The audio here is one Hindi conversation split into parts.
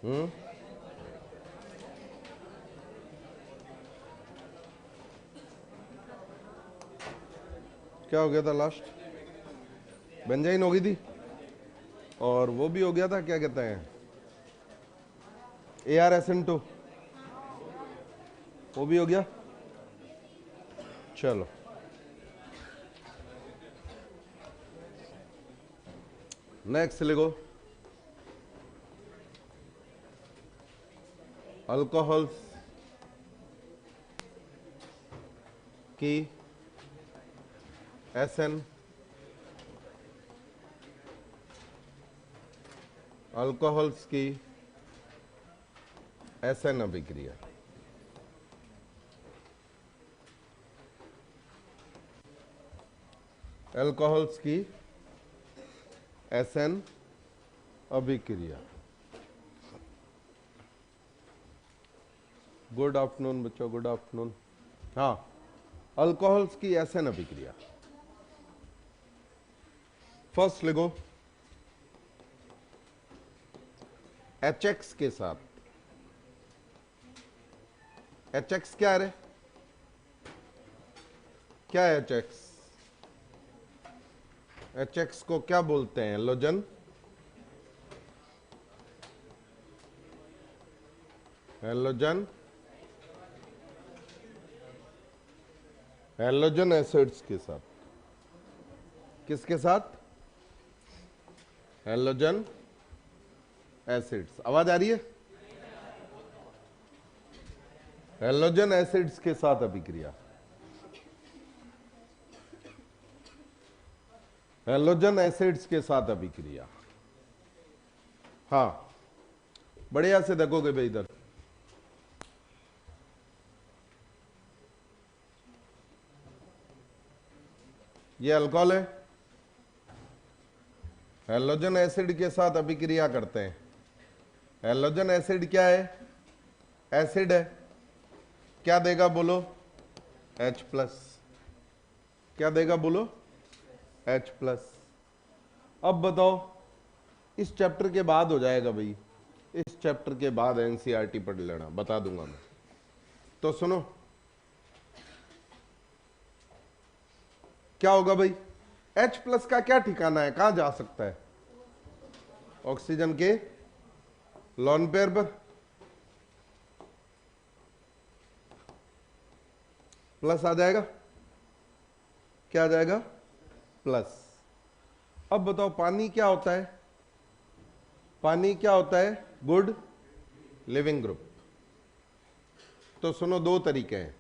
क्या हो गया था लास्ट? बेंजाइन हो गई थी, और वो भी हो गया था, क्या कहते हैं, ArSN2, वो भी हो गया। चलो नेक्स्ट लिखो, अल्कोहल्स की SN, अल्कोहल्स की SN अभिक्रिया। अल्कोहल्स की SN अभिक्रिया। गुड आफ्टरनून बच्चों, गुड आफ्टरनून। हाँ, अल्कोहल्स की SN अभिक्रिया। फर्स्ट लिखो, HX के साथ, HX क्या है रे? क्या है HX? HX को क्या बोलते हैं? हेलोजन, हेलोजन, हेलोजन एसिड्स के साथ। किसके साथ? Halogen acids. आवाज आ रही है? हेलोजन एसिड्स के साथ अभिक्रिया। हेलोजन एसिड्स के साथ अभिक्रिया। हाँ, बढ़िया से देखोगे भाई इधर, ये अल्कोहल है, हेलोजन एसिड के साथ अभिक्रिया करते हैं। हेलोजन एसिड क्या है? एसिड है। क्या देगा बोलो? H+। क्या देगा बोलो? H+। अब बताओ, इस चैप्टर के बाद हो जाएगा भाई, इस चैप्टर के बाद NCERT पढ़ लेना, बता दूंगा मैं। तो सुनो, क्या होगा भाई? H+ का क्या ठिकाना है, कहां जा सकता है? ऑक्सीजन के लोन पेयर पर प्लस आ जाएगा। क्या आ जाएगा? प्लस। अब बताओ, पानी क्या होता है? पानी क्या होता है? Good leaving group. तो सुनो, दो तरीके हैं।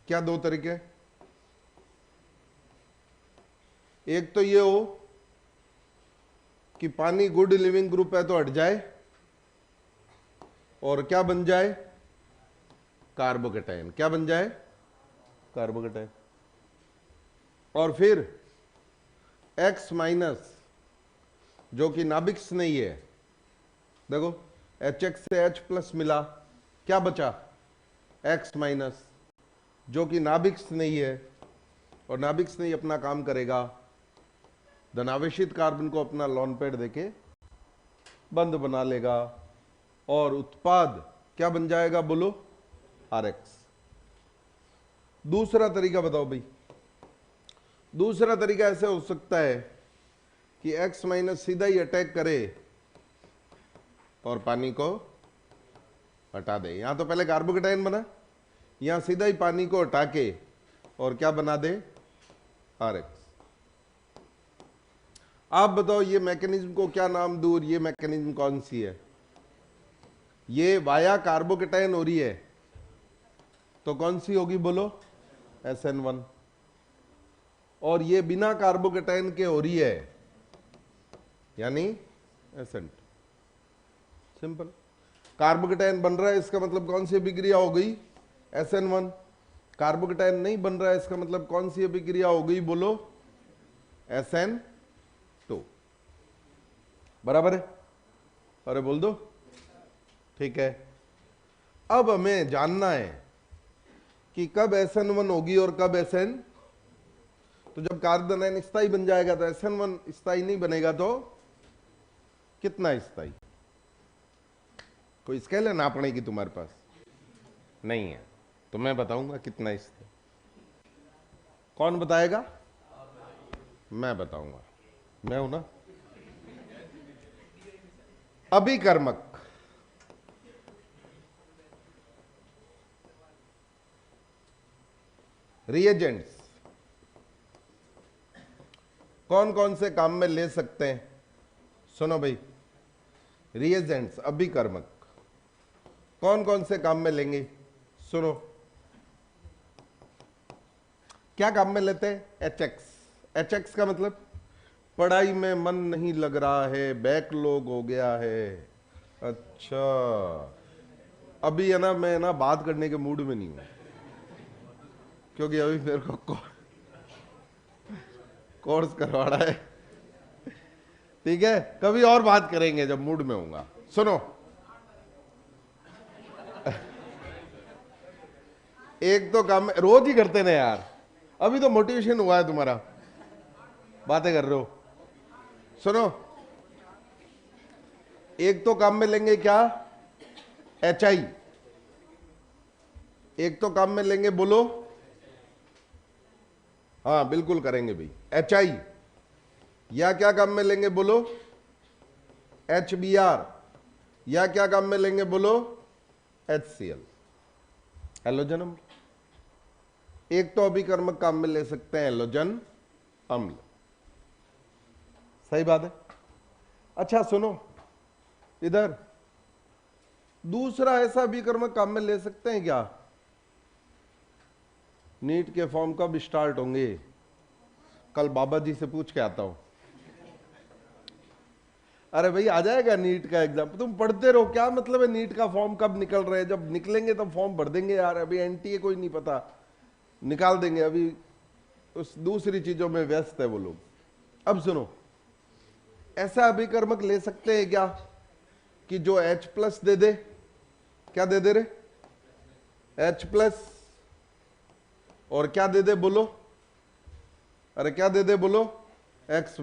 क्या दो तरीके? एक तो ये हो कि पानी गुड लिविंग ग्रुप है तो हट जाए और क्या बन जाए? कार्बोकेटाइन। क्या बन जाए? कार्बोकेटाइन। और फिर X- जो कि नाभिक्स नहीं है, देखो HX से H+ मिला, क्या बचा? X- जो कि नाभिक्स नहीं है, और नाभिक्स नहीं अपना काम करेगा, धनावेशित कार्बन को अपना लॉन पेड देके बंद बना लेगा, और उत्पाद क्या बन जाएगा बोलो? RX। दूसरा तरीका बताओ भाई। दूसरा तरीका ऐसे हो सकता है कि X- सीधा ही अटैक करे और पानी को हटा दे। यहां तो पहले कार्बोकेटाइन बना, यहां सीधा ही पानी को हटा के और क्या बना दे? RX। आप बताओ, ये मैकेनिज्म को क्या नाम दूं? ये मैकेनिज्म कौन सी है? ये वाया कार्बोकेटाइन हो रही है तो कौन सी होगी बोलो? SN1। और ये बिना कार्बोकेटाइन के हो रही है, यानी SN2। सिंपल। कार्बोकेटाइन बन रहा है, इसका मतलब कौन सी अभिक्रिया हो गई? SN1। कार्बोकेटाइन नहीं बन रहा है, इसका मतलब कौन सी अभिक्रिया हो गई बोलो? SN2। बराबर है? अरे बोल दो। ठीक है। अब हमें जानना है कि कब SN1 होगी और कब SN। तो जब कार्बन स्थायी बन जाएगा तो SN1 स्थायी नहीं बनेगा तो कितना स्थायी? कोई स्केल है नापने की तुम्हारे पास? नहीं है, तो मैं बताऊंगा कितना स्थायी। कौन बताएगा? मैं बताऊंगा, मैं हूं ना। अभिकर्मक, रिएजेंट्स कौन कौन से काम में ले सकते हैं? सुनो भाई, रिएजेंट्स अभिकर्मक कौन कौन से काम में लेंगे? सुनो, क्या काम में लेते हैं? एचएक्स। एचएक्स का मतलब पढ़ाई में मन नहीं लग रहा है, बैकलॉग हो गया है। अच्छा, अभी है ना, मैं ना बात करने के मूड में नहीं हूं, क्योंकि अभी मेरे को कोर्स करवाना है। ठीक है, कभी और बात करेंगे जब मूड में होऊंगा। सुनो, एक तो काम रोज ही करते ना यार, अभी तो मोटिवेशन हुआ है तुम्हारा, बातें कर रहे हो। सुनो, एक तो काम में लेंगे क्या? एचआई। एक तो काम में लेंगे, बोलो। हाँ बिल्कुल करेंगे भाई, एचआई। या क्या काम में लेंगे? बोलो। एचबीआर। या क्या काम में लेंगे? बोलो। एचसीएल, हेलोजन अम्ल। एक तो अभिकर्मक काम में ले सकते हैं हेलोजन अम्ल, सही बात है। अच्छा सुनो, इधर दूसरा ऐसा अभिकर्मक काम में ले सकते हैं क्या? नीट के फॉर्म कब स्टार्ट होंगे? कल बाबा जी से पूछ के आता हूं। अरे भाई आ जाएगा नीट का एग्जाम, तुम पढ़ते रहो, क्या मतलब है नीट का फॉर्म कब निकल रहे हैं? जब निकलेंगे तब फॉर्म भर देंगे यार, अभी एनटीए कोई नहीं पता, निकाल देंगे, अभी उस दूसरी चीजों में व्यस्त है वो लोग। अब सुनो, ऐसा अभिकर्मक ले सकते हैं क्या कि जो H+ दे दे? क्या दे दे रे? H+। और क्या दे दे बोलो? अरे क्या दे दे बोलो? X-।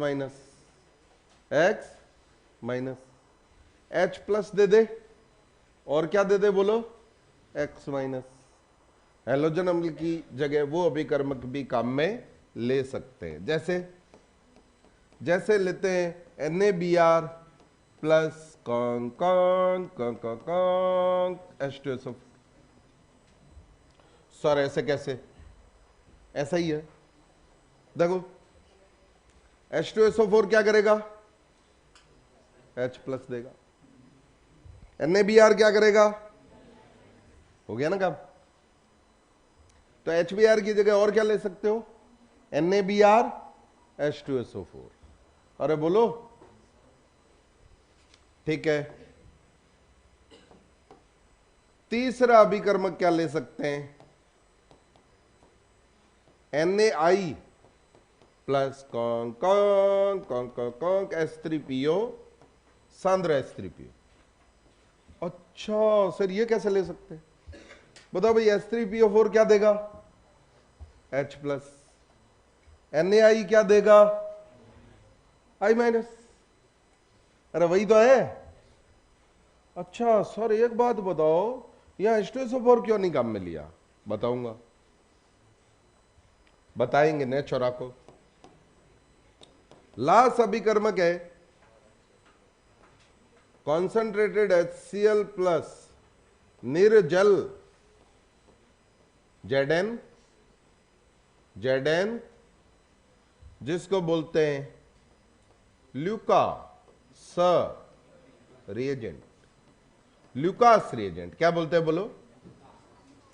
H+ दे दे, और क्या दे दे बोलो? X-। हेलोजन अम्ल की जगह वो अभिकर्मक भी काम में ले सकते हैं, जैसे लेते हैं NaBr प्लस H2SO4। सर ऐसे कैसे? ऐसा ही है, देखो H2SO4 क्या करेगा? H+ देगा। NaBr क्या करेगा? हो गया ना काम। तो HBr की जगह और क्या ले सकते हो? NaBr H2SO4। अरे बोलो, ठीक है। तीसरा अभिकर्मक क्या ले सकते हैं? NaI plus H3PO, सांद्र H3PO। अच्छा सर, ये कैसे ले सकते हैं? बताओ भाई, H3PO4 क्या देगा? H+। NaI क्या देगा? I-। अरे वही तो है। अच्छा सर एक बात बताओ, यहां H2SO4 क्यों नहीं काम में लिया? बताऊंगा, बताएंगे ने छोरा को। लास्ट अभिकर्मक है कॉन्सेंट्रेटेड HCl प्लस निर्जल Zn, जिसको बोलते हैं ल्यूकास रिएजेंट। ल्यूकास रिएजेंट क्या बोलते हैं बोलो?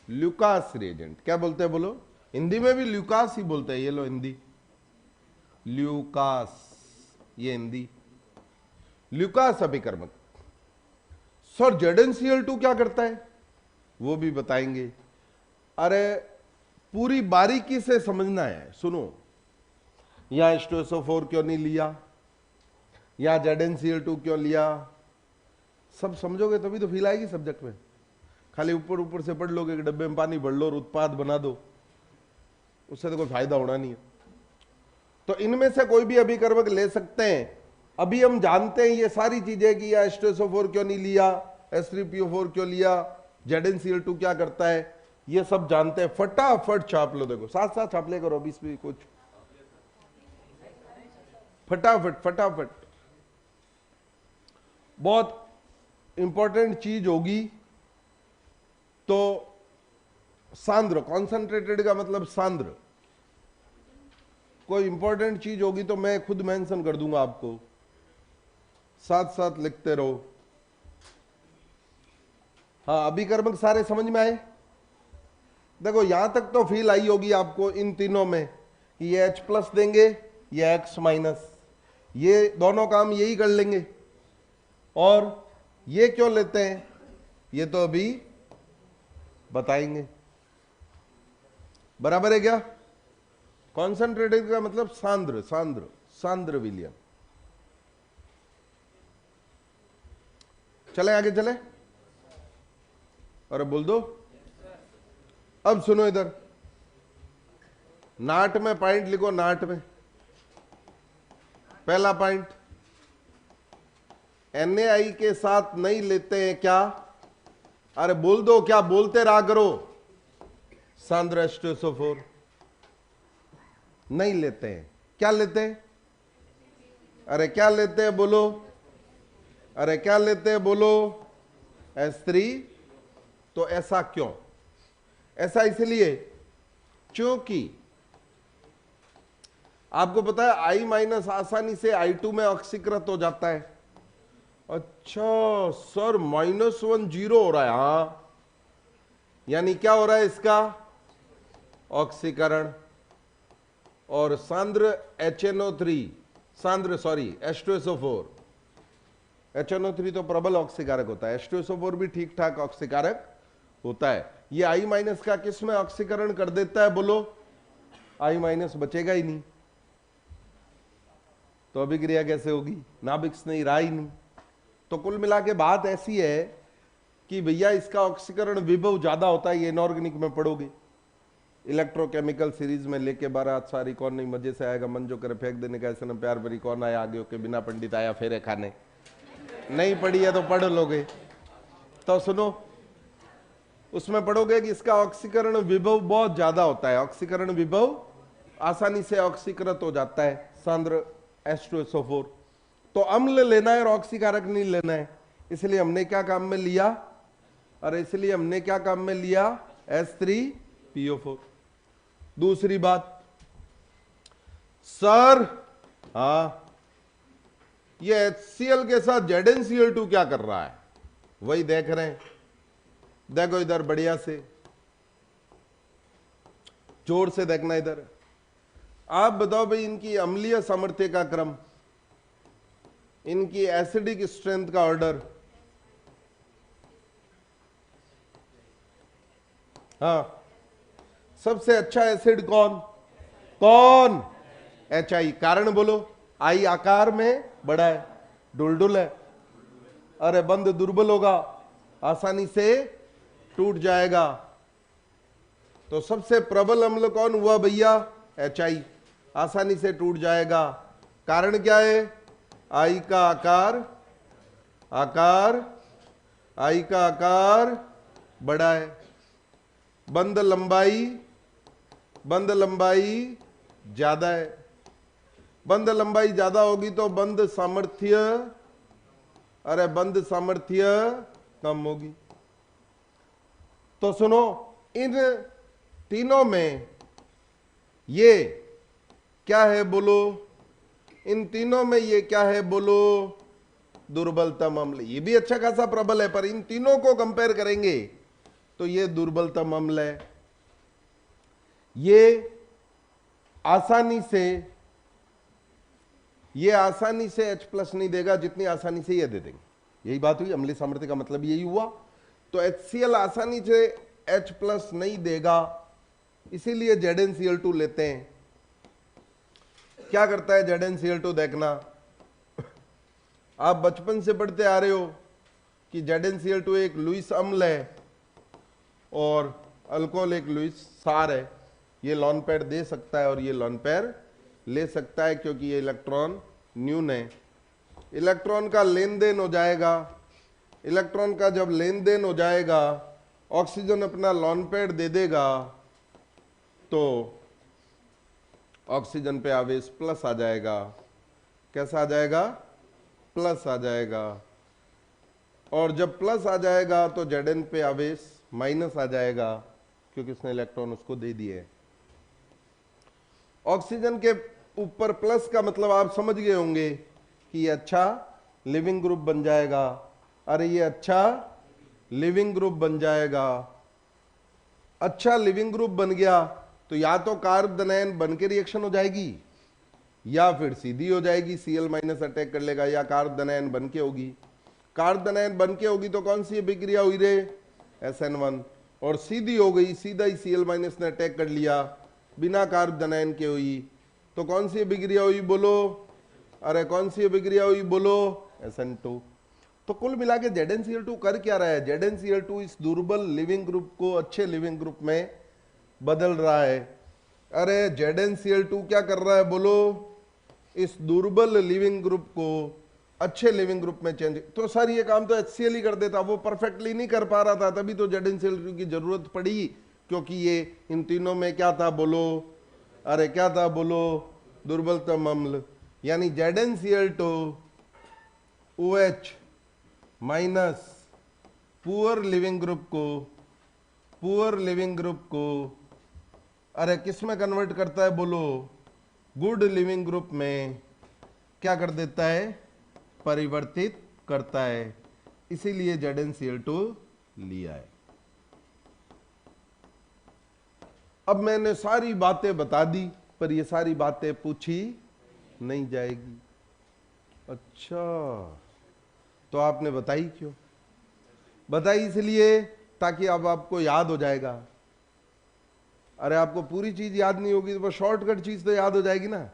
ल्यूकास रिएजेंट क्या बोलते हैं बोलो? हिंदी में भी ल्यूकास ही बोलते हैं, ये लो हिंदी, ल्यूकास, ये हिंदी। ल्यूकास अभिकर्मक। सर ZnCl2 क्या करता है? वो भी बताएंगे। अरे पूरी बारीकी से समझना है, सुनो। यहां H2SO4 क्यों नहीं लिया, यहां ZnCl2 क्यों लिया, सब समझोगे तभी तो फील आएगी सब्जेक्ट में। खाली ऊपर ऊपर से पढ़ लोगे कि डब्बे में पानी भर लो और उत्पाद बना दो, उससे तो कोई फायदा होना नहीं है। तो इनमें से कोई भी अभिकर्मक ले सकते हैं अभी हम जानते हैं ये सारी चीजें कि H2SO4 क्यों नहीं लिया, H3PO4 क्यों लिया, ZnCl2 क्या करता है, ये सब जानते हैं। फटाफट छाप लो, देखो साथ साथ छाप ले करो अभी इसमें कुछ, फटाफट फटाफट। बहुत इंपॉर्टेंट चीज होगी तो सांद्र, कॉन्सेंट्रेटेड का मतलब सांद्र, कोई इंपॉर्टेंट चीज होगी तो मैं खुद मेंशन कर दूंगा आपको, साथ साथ लिखते रहो। हाँ अभिकर्मक सारे समझ में आए? देखो यहां तक तो फील आई होगी आपको इन तीनों में कि ये H प्लस देंगे, ये X माइनस, ये दोनों काम यही कर लेंगे। और ये क्यों लेते हैं ये तो अभी बताएंगे। बराबर है क्या? कॉन्सेंट्रेटेड का मतलब सांद्र, सांद्र, सांद्र विलयन। चले आगे चले, और बोल दो। अब सुनो इधर, नाट में पॉइंट लिखो, नाट में पहला पॉइंट, NaI के साथ नहीं लेते हैं क्या? अरे बोल दो, क्या बोलते रहा करो, सांद्र H2SO4 नहीं लेते हैं। क्या लेते हैं? अरे क्या लेते हैं बोलो, अरे क्या लेते हैं बोलो, H3। तो ऐसा क्यों? ऐसा इसलिए क्योंकि आपको पता है I माइनस आसानी से I2 में ऑक्सीकृत हो जाता है। अच्छा सर, -1 0 हो रहा है। हाँ, यानी क्या हो रहा है इसका? ऑक्सीकरण। और सांद्र HNO3, सांद्र सॉरी H2SO4, HNO3 तो प्रबल ऑक्सीकारक होता है, H2SO4 भी ठीक ठाक ऑक्सीकारक होता है। ये I माइनस का किस में ऑक्सीकरण कर देता है बोलो? I माइनस बचेगा ही नहीं, तो अभिक्रिया कैसे होगी? नाभिक नहीं रहा ही नहीं। तो कुल मिला के बात ऐसी है कि भैया इसका ऑक्सीकरण विभव ज्यादा होता है, ये इनऑर्गेनिक में पढ़ोगे, इलेक्ट्रोकेमिकल सीरीज में लेके 12 सारी कौन नहीं मजे से आएगा, मन जो करे फेंक देने का, ऐसे न प्यार भरी कौन आया आगे होके, बिना पंडित आया फेरे खाने। नहीं पढ़ी है तो पढ़ लोगे। तो सुनो, उसमें पढ़ोगे कि इसका ऑक्सीकरण विभव बहुत ज्यादा होता है, ऑक्सीकरण विभव आसानी से ऑक्सीकृत हो जाता है सांद्र H2SO4। तो अम्ल लेना है और ऑक्सीकारक नहीं लेना है, इसलिए हमने क्या काम में लिया? अरे इसलिए हमने क्या काम में लिया? H3PO4। दूसरी बात सर, हाँ ये HCl के साथ ZnCl2 क्या कर रहा है? वही देख रहे हैं, देखो इधर बढ़िया से, जोर से देखना इधर। आप बताओ भाई, इनकी अम्लीय सामर्थ्य का क्रम, इनकी एसिडिक स्ट्रेंथ का ऑर्डर। हाँ, सबसे अच्छा एसिड कौन? कौन? HI। कारण बोलो, I आकार में बड़ा है, डुलडुल है, अरे बंद दुर्बल होगा, आसानी से टूट जाएगा। तो सबसे प्रबल अम्ल कौन हुआ भैया? HI, आसानी से टूट जाएगा। कारण क्या है? I का आकार, I का आकार बड़ा है, बंद लंबाई ज्यादा है। बंद लंबाई ज्यादा होगी तो बंद सामर्थ्य, अरे बंद सामर्थ्य कम होगी। तो सुनो, इन तीनों में ये क्या है बोलो? इन तीनों में ये क्या है बोलो? दुर्बलतम अम्ल। ये भी अच्छा खासा प्रबल है, पर इन तीनों को कंपेयर करेंगे तो ये दुर्बलतम अम्ल है। ये आसानी से H प्लस नहीं देगा जितनी आसानी से ये दे देंगे। यही बात हुई, अम्लीय सामर्थ्य का मतलब यही हुआ। तो HCl आसानी से H प्लस नहीं देगा, इसीलिए ZnCl2 लेते हैं। क्या करता है ZnCl2? देखना, आप बचपन से पढ़ते आ रहे हो कि ZnCl2 एक लुईस अम्ल है और अल्कोहल एक लुईस सार है। ये लॉन पेयर दे सकता है और ये लॉन पेयर ले सकता है, क्योंकि ये इलेक्ट्रॉन न्यून है। इलेक्ट्रॉन का लेन देन हो जाएगा। इलेक्ट्रॉन का जब लेन देन हो जाएगा, ऑक्सीजन अपना लॉन पैड दे देगा, तो ऑक्सीजन पे आवेश प्लस आ जाएगा। कैसा आ जाएगा? प्लस आ जाएगा। और जब प्लस आ जाएगा तो Zn पे आवेश माइनस आ जाएगा, क्योंकि उसने इलेक्ट्रॉन उसको दे दिए। ऑक्सीजन के ऊपर प्लस का मतलब आप समझ गए होंगे कि ये अच्छा लिविंग ग्रुप बन जाएगा। अरे ये अच्छा लिविंग ग्रुप बन जाएगा। अच्छा लिविंग ग्रुप बन गया तो या तो कार्बोनाइन बन के रिएक्शन हो जाएगी, या फिर सीधी हो जाएगी, Cl माइनस अटैक कर लेगा, या कार्बोनाइन बन के होगी। कार्बोनाइन बन के होगी तो कौन सी अभिक्रिया हुई रे? SN1। और सीधी हो गई, सीधा ही Cl माइनस ने अटैक कर लिया, बिना कार्बोनाइन के हुई, तो कौन सी अभिक्रिया हुई बोलो? अरे कौन सी अभिक्रिया हुई बोलो? SN2। तो कुल मिला के ZnCl2 कर क्या रहा है? ZnCl2 इस दुर्बल लिविंग ग्रुप को अच्छे लिविंग ग्रुप में बदल रहा है। अरे ZnCl2 क्या कर रहा है बोलो? इस दुर्बल लिविंग ग्रुप को अच्छे लिविंग ग्रुप में चेंज। तो सर ये काम तो HCl ही कर देता, वो परफेक्टली नहीं कर पा रहा था, तभी तो ZnCl2 की जरूरत पड़ी, क्योंकि ये इन तीनों में क्या था बोलो? अरे क्या था बोलो? दुर्बलतम अम्ल। यानी ZnCl2 OH minus poor leaving group को अरे किस में कन्वर्ट करता है बोलो? गुड लिविंग ग्रुप में क्या कर देता है? परिवर्तित करता है। इसीलिए ZnCl2 लिया है। अब मैंने सारी बातें बता दी, पर ये सारी बातें पूछी नहीं जाएगी। अच्छा, तो आपने बताई क्यों? बताई इसलिए ताकि अब आपको याद हो जाएगा। अरे आपको पूरी चीज याद नहीं होगी तो शॉर्टकट चीज तो याद हो जाएगी ना।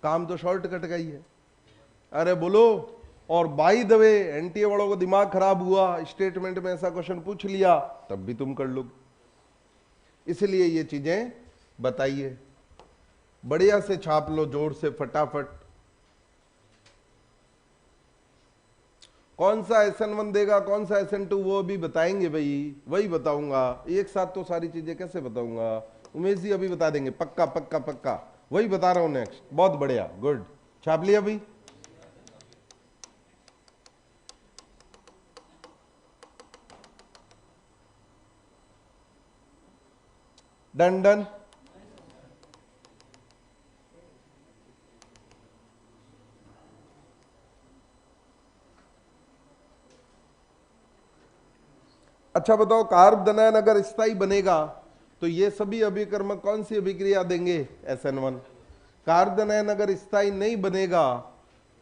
काम तो शॉर्टकट का ही है। अरे बोलो। और बाई द वे एनटीए वालों को दिमाग खराब हुआ, स्टेटमेंट में ऐसा क्वेश्चन पूछ लिया, तब भी तुम कर लोगे। इसलिए ये चीजें बताइए, बढ़िया से छाप लो, जोर से फटाफट। कौन सा SN1 देगा, कौन सा SN2, वो अभी बताएंगे भाई, वही बताऊंगा। एक साथ तो सारी चीजें कैसे बताऊंगा? उमेश जी अभी बता देंगे, पक्का पक्का पक्का, वही बता रहा हूं नेक्स्ट। बहुत बढ़िया, गुड। छाप लिया भाई? Done done. अच्छा बताओ, कार्बोनाइन अगर स्थायी बनेगा तो ये सभी अभिकर्मक कौन सी अभिक्रिया देंगे? SN1। कार्बोनाइन अगर स्थायी नहीं बनेगा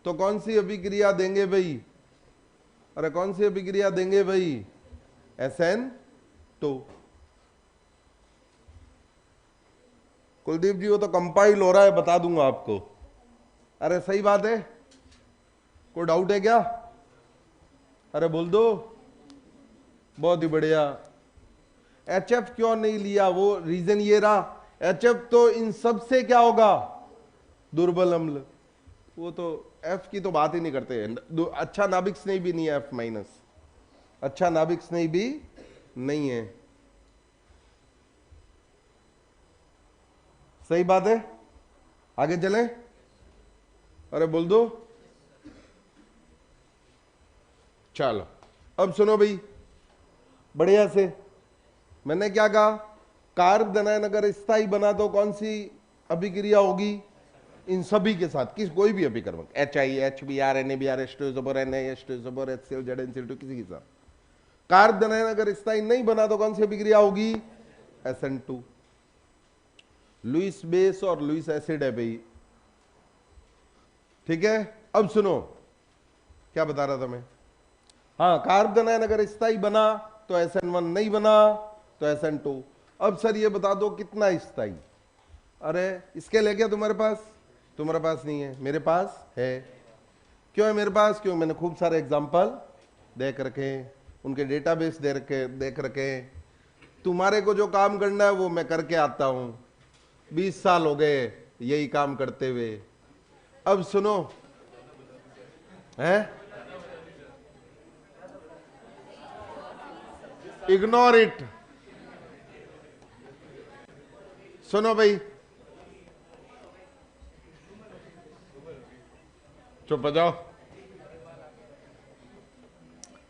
तो कौन सी अभिक्रिया देंगे भाई? अरे कौन सी अभिक्रिया देंगे भाई? SN2। कुलदीप जी वो तो कंपाइल हो रहा है, बता दूंगा आपको। अरे सही बात है, कोई डाउट है क्या? अरे बोल दो। बहुत ही बढ़िया। HF क्यों नहीं लिया? वो रीजन ये रहा, HF तो इन सब से क्या होगा? दुर्बल अम्ल। वो तो F की तो बात ही नहीं करते। अच्छा नाभिक स्नेही भी नहीं है F माइनस, अच्छा नाभिक स्नेही भी नहीं है। सही बात है, आगे चलें। अरे बोल दो। चलो अब सुनो भाई बढ़िया से। मैंने क्या कहा? कार्बोनाइन अगर स्थायी बना तो कौन सी अभिक्रिया होगी? इन सभी के साथ, किस कोई भी अभिकर्मक, HI, HBr, NABr, H2SO4, Na, H2SO4, HCl, ZnCl2, किसी के साथ। कार्बोनाइन अगर स्थायी नहीं बना तो कौन सी अभिक्रिया होगी? SN2। लुईस बेस और लुईस एसिड है भाई, ठीक है। अब सुनो क्या बता रहा था मैं। हाँ, कार्बोनाइन अगर स्थायी बना तो SN1, नहीं बना तो SN2। अब सर ये बता दो कितना स्थायी? अरे इसके ले क्या तुम्हारे पास? तुम्हारे पास नहीं है, मेरे पास है। क्यों है मेरे पास? क्यों? मैंने खूब सारे एग्जाम्पल देख रखे, उनके डेटाबेस देख रखे। तुम्हारे को जो काम करना है वो मैं करके आता हूं, 20 साल हो गए यही काम करते हुए। अब सुनो, है? Ignore it. सुनो भाई, चुप हो जाओ।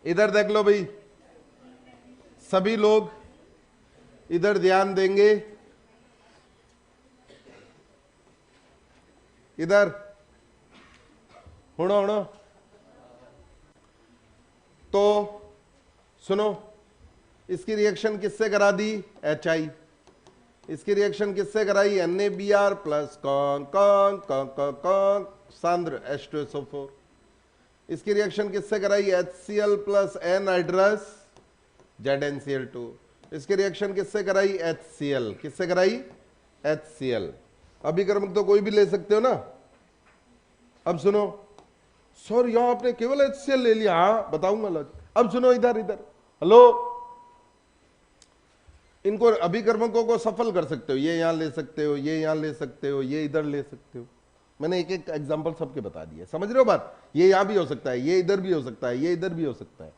इधर देख लो भाई, सभी लोग इधर ध्यान देंगे। इधर हुणो हुणो। तो सुनो, इसकी रिएक्शन किससे करा दी? HI। इसकी रिएक्शन किससे कराई? NaBr प्लस कौन कौन कौन कौन कौन सांद्र H2SO4। इसकी रिएक्शन किससे कराई? HCl plus anhydrous ZnCl2। इसकी रिएक्शन किससे कराई? HCl। किससे कराई? HCl। अभिक्रमक तो कोई भी ले सकते हो ना। अब सुनो, सर यहां आपने केवल HCl ले लिया। हाँ बताऊंगा लॉजिक। अब सुनो, इधर इधर, हेलो, इनको अभिकर्मकों को सफल कर सकते हो। ये यहां ले सकते हो, ये यहां ले सकते हो, ये इधर ले सकते हो। मैंने एक एक एग्जांपल सबके बता दिए, समझ रहे हो बात? ये यहां भी हो सकता है, ये इधर भी हो सकता है, ये इधर भी हो सकता है।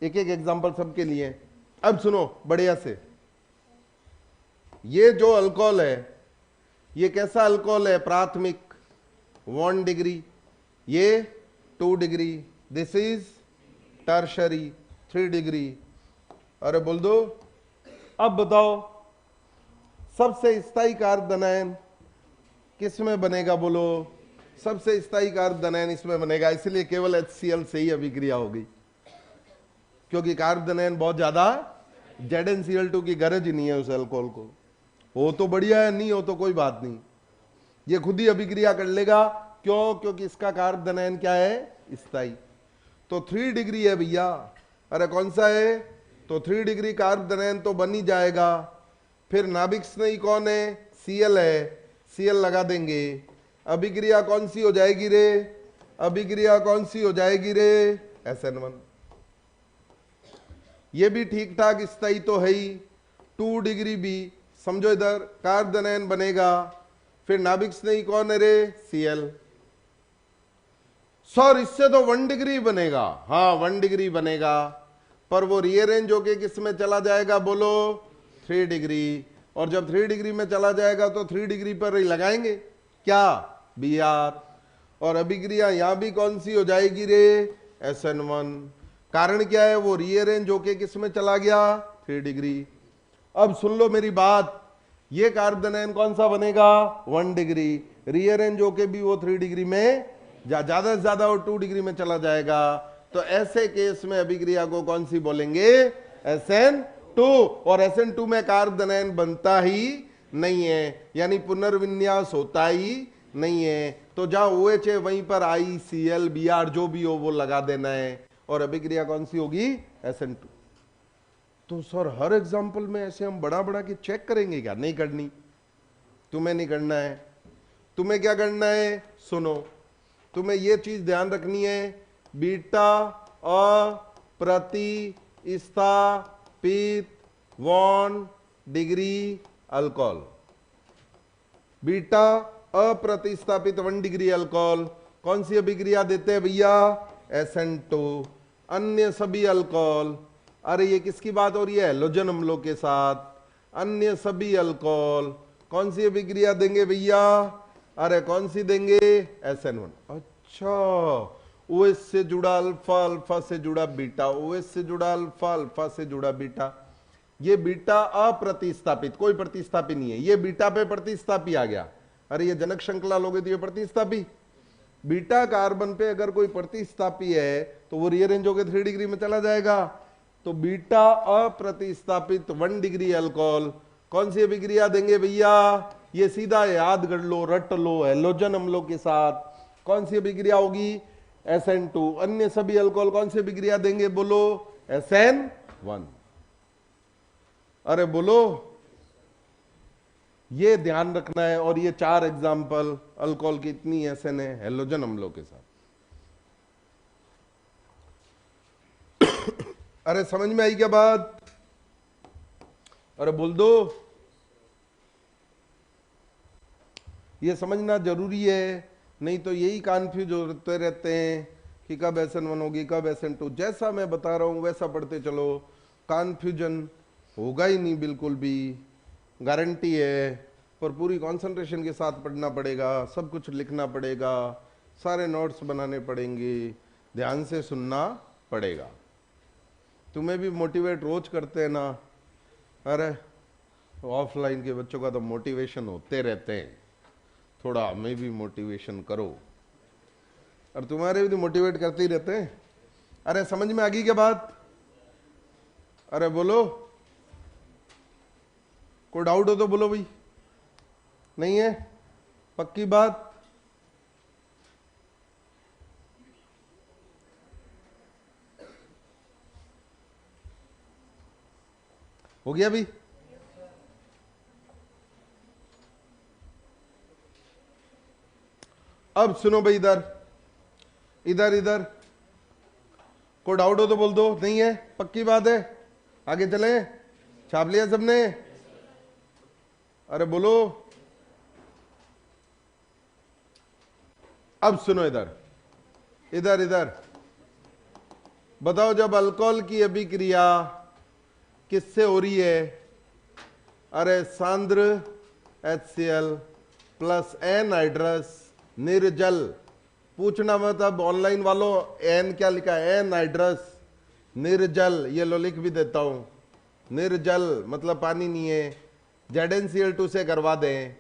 एक एक एग्जांपल सबके लिए। अब सुनो बढ़िया से, ये जो अल्कोहल है, ये कैसा अल्कोहल है? प्राथमिक 1 डिग्री, ये 2 degree, this is tertiary 3 degree. अरे बोल दो। अब बताओ, सबसे स्थायी कार्बोनाइन किस में बनेगा? बोलो। सबसे स्थायी कार्बोनाइन इसमें बनेगा, इसलिए केवल HCl से ही अभिक्रिया होगी, क्योंकि कार्बोनाइन बहुत ज्यादा ZnCl2 की गरज ही नहीं है उस अल्कोहल को। हो तो बढ़िया है, नहीं हो तो कोई बात नहीं, ये खुद ही अभिक्रिया कर लेगा। क्यों? क्योंकि इसका कार्बोनाइन क्या है? स्थायी। तो 3 डिग्री है भैया। अरे कौन सा है? तो 3 डिग्री कार्बोनाइन तो बन ही जाएगा। फिर नाभिक स्नेही कौन है? Cl है, Cl लगा देंगे। अभिक्रिया कौन सी हो जाएगी रे? अभिक्रिया कौन सी हो जाएगी रे? SN1। ये भी ठीक ठाक स्थायी तो है ही। 2 डिग्री भी समझो, इधर कार्बोनाइन बनेगा। फिर नाभिक स्नेही कौन है रे? Cl। सर इससे तो 1 डिग्री बनेगा। हाँ 1 डिग्री बनेगा, पर वो रीअरेंज होके किस में चला जाएगा? बोलो 3 डिग्री। और जब 3 डिग्री में चला जाएगा तो 3 डिग्री पर ही लगाएंगे क्या? Br। और अभिक्रिया यहां भी कौन सी हो जाएगी रे? SN1। कारण क्या है? वो रीअरेंज होके किस में चला गया? 3 डिग्री। अब सुन लो मेरी बात, ये कार्बोनाइन कौन सा बनेगा? 1 डिग्री। रीअरेंज होके भी वो 3 डिग्री में, ज्यादा से ज्यादा वो 2 डिग्री में चला जाएगा। तो ऐसे केस में अभिक्रिया को कौन सी बोलेंगे? SN2। और SN2 में कार्बोनाइन बनता ही नहीं है, यानी पुनर्विन्यास होता ही नहीं है। तो जहां OH है वहीं पर ICl Br जो भी हो वो लगा देना है, और अभिक्रिया कौन सी होगी? SN2। तो सर हर एग्जाम्पल में ऐसे हम बड़ा बड़ा के चेक करेंगे क्या? नहीं करनी, तुम्हें नहीं करना है। तुम्हें क्या करना है? सुनो, तुम्हें ये चीज ध्यान रखनी है, बीटा अप्रतिस्थापित 1 डिग्री अल्कोहल। बीटा अप्रतिस्थापित 1 डिग्री अल्कोहल कौन सी अभिक्रिया देते हैं भैया? SN2। अन्य सभी अल्कोहल, अरे ये किसकी बात हो रही है? हैलोजन अम्लों के साथ। अन्य सभी अल्कोहल कौन सी अभिक्रिया देंगे भैया? अरे कौन सी देंगे? SN1। अच्छा, OH से जुड़ा अल्फा, अल्फा से जुड़ा बीटा, OH से जुड़ा अल्फा, अल्फा से जुड़ा बीटा। ये बीटा अप्रतिस्थापित, कोई प्रतिस्थापी नहीं है, ये बीटा पे प्रतिस्थापी आ गया। अरे ये जनक श्रृंखला लोगे तो ये प्रतिस्थापी। बीटा कार्बन पे अगर कोई प्रतिस्थापी है तो वो रीअरेंज होकर 3 डिग्री में चला जाएगा। तो बीटा अप्रतिस्थापित 1 डिग्री अल्कोहल कौन सी अभिक्रिया देंगे भैया? ये सीधा याद कर लो, रट लो, हैलोजन अम्लों के साथ कौन सी अभिक्रिया होगी? SN2। अन्य सभी अल्कोहल कौन सी अभिक्रिया देंगे? बोलो SN1। अरे बोलो, ये ध्यान रखना है। और ये 4 एग्जाम्पल अल्कोहल की इतनी SN है हैलोजन अम्लों के साथ। अरे समझ में आई क्या बात? अरे बोल दो। ये समझना जरूरी है, नहीं तो यही कन्फ्यूज होते रहते हैं कि कब SN1 होगी, कब SN2। जैसा मैं बता रहा हूं वैसा पढ़ते चलो, कन्फ्यूजन होगा ही नहीं, बिल्कुल भी गारंटी है। पर पूरी कंसंट्रेशन के साथ पढ़ना पड़ेगा, सब कुछ लिखना पड़ेगा, सारे नोट्स बनाने पड़ेंगे, ध्यान से सुनना पड़ेगा। तुम्हें भी मोटिवेट रोज करते हैं ना, अरे ऑफलाइन के बच्चों का तो मोटिवेशन होते रहते हैं, थोड़ा हमें भी मोटिवेशन करो। और तुम्हारे भी तो मोटिवेट करते ही रहते हैं। अरे समझ में आ गई क्या बात? अरे बोलो, कोई डाउट हो तो बोलो भाई। नहीं है? पक्की बात? हो गया भी? अब सुनो भाई, इधर इधर इधर, कोई डाउट हो तो बोल दो। नहीं है? पक्की बात है? आगे चले? छाप लिया सबने? अरे बोलो। अब सुनो, इधर इधर इधर बताओ, जब अल्कोहल की अभिक्रिया किससे हो रही है? अरे सांद्र HCl प्लस एनहाइड्रस निर्जल। पूछना मत अब ऑनलाइन वालों, एन क्या लिखा है? एनहाइड्रस निर्जल, ये लो लिख भी देता हूं। निर्जल मतलब पानी नहीं है, ZnCl2 से करवा दें।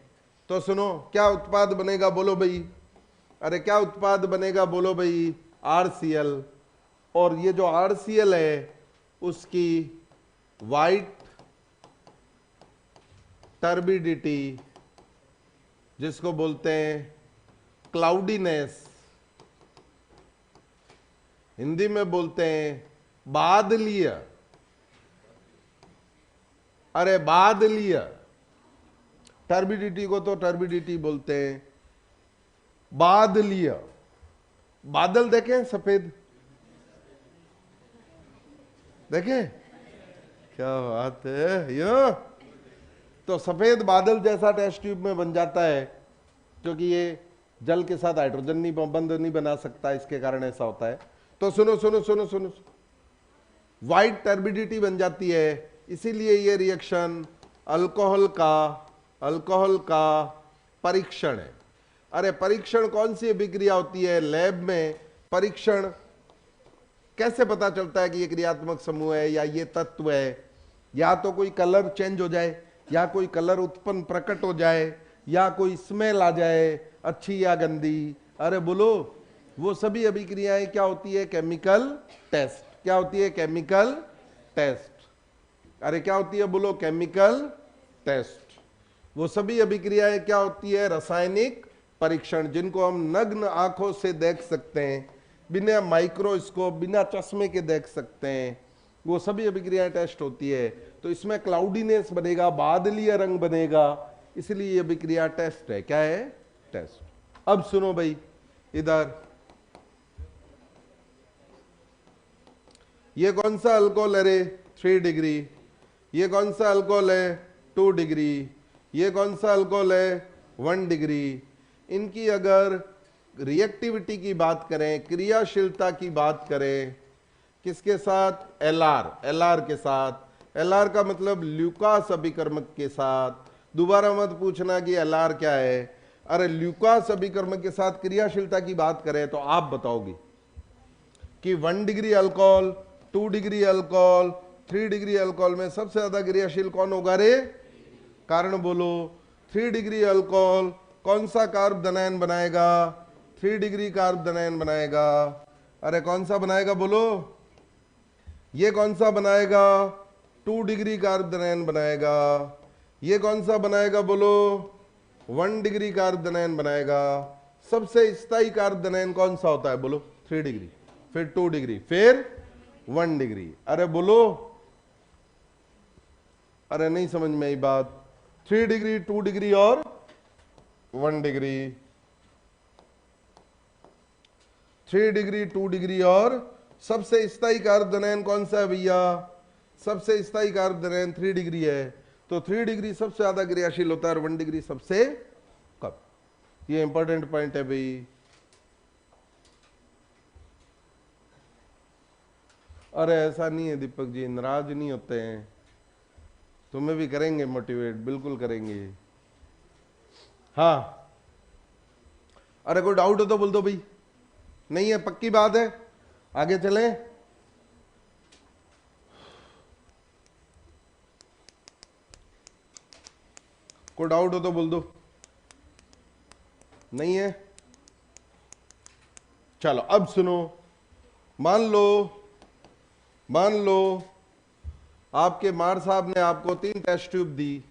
तो सुनो, क्या उत्पाद बनेगा बोलो भाई? अरे क्या उत्पाद बनेगा बोलो भाई? RCl। और ये जो RCl है उसकी वाइट टर्बिडिटी, जिसको बोलते हैं क्लाउडीनेस, हिंदी में बोलते हैं बादलीय। अरे बादलीय, टर्बिडिटी को तो टर्बिडिटी बोलते हैं, बादलीय। बादल देखें सफेद, देखें? क्या बात है ये! तो सफेद बादल जैसा टेस्ट ट्यूब में बन जाता है, क्योंकि ये जल के साथ हाइड्रोजन नहीं बंध नहीं बना सकता, इसके कारण ऐसा होता है। तो सुनो सुनो सुनो सुनो, वाइट टर्बिडिटी बन जाती है, इसीलिए ये रिएक्शन अल्कोहल का परीक्षण है। अरे परीक्षण कौन सी अभिक्रिया होती है? लैब में परीक्षण कैसे पता चलता है कि ये क्रियात्मक समूह है या ये तत्व है? या तो कोई कलर चेंज हो जाए, या कोई कलर उत्पन्न प्रकट हो जाए, या कोई स्मेल आ जाए, अच्छी या गंदी। अरे बोलो, वो सभी अभिक्रियाएं क्या होती है? Chemical test. क्या होती है? Chemical test. अरे क्या होती है बोलो? Chemical test. वो सभी अभिक्रियाएं क्या होती है? रासायनिक परीक्षण, जिनको हम नग्न आंखों से देख सकते हैं, बिना माइक्रोस्कोप, बिना चश्मे के देख सकते हैं। वो सभी अभिक्रियाएं टेस्ट होती है। तो इसमें क्लाउडीनेस बनेगा, बादलीय रंग बनेगा, इसलिए ये अभिक्रिया टेस्ट है। क्या है? टेस्ट। अब सुनो भाई, इधर ये कौन सा अल्कोहल है रे? 3 डिग्री। ये कौन सा अल्कोहल है? 2 डिग्री। ये कौन सा अल्कोहल है? 1 डिग्री। इनकी अगर रिएक्टिविटी की बात करें, क्रियाशीलता की बात करें, किसके साथ? LR के साथ। LR का मतलब ल्यूकास अभिकर्मक के साथ। दोबारा मत पूछना कि LR क्या है। अरे ल्यूकास अभिकर्मक के साथ क्रियाशीलता की बात करें तो आप बताओगे कि 1 degree alcohol, 2 degree alcohol, 3 degree alcohol में सबसे ज्यादा क्रियाशील कौन होगा रे? कारण बोलो। 3 डिग्री अल्कोहल कौन सा कार्ब धनायन बनाएगा? 3 डिग्री कार्ब धनायन बनाएगा। अरे कौन सा बनाएगा बोलो? ये कौन सा बनाएगा? 2 डिग्री कार्ब धनायन बनाएगा। ये कौन सा बनाएगा बोलो? 1 डिग्री कार्ब धनायन बनाएगा। सबसे स्थायी कार्ब धनायन कौन सा होता है बोलो? 3 डिग्री, फिर 2 डिग्री, फिर 1 डिग्री। अरे बोलो, अरे नहीं समझ में आई बात। 3 डिग्री, 2 डिग्री और 1 डिग्री। 3 डिग्री, 2 डिग्री और सबसे स्थायी कार्ब धनायन कौन सा है भैया? सबसे स्थायी कार्ब धनायन 3 डिग्री है। तो 3 डिग्री सबसे ज्यादा क्रियाशील होता है और 1 डिग्री सबसे कम। ये इंपॉर्टेंट पॉइंट है भाई। अरे ऐसा नहीं है दीपक जी, नाराज नहीं होते हैं, तुम्हें भी करेंगे मोटिवेट, बिल्कुल करेंगे। हाँ, अरे कोई डाउट हो तो बोल दो भाई। नहीं है, पक्की बात है, आगे चलें। कोई डाउट हो तो बोल दो। नहीं है, चलो अब सुनो। मान लो आपके मार साहब ने आपको 3 टेस्ट ट्यूब दी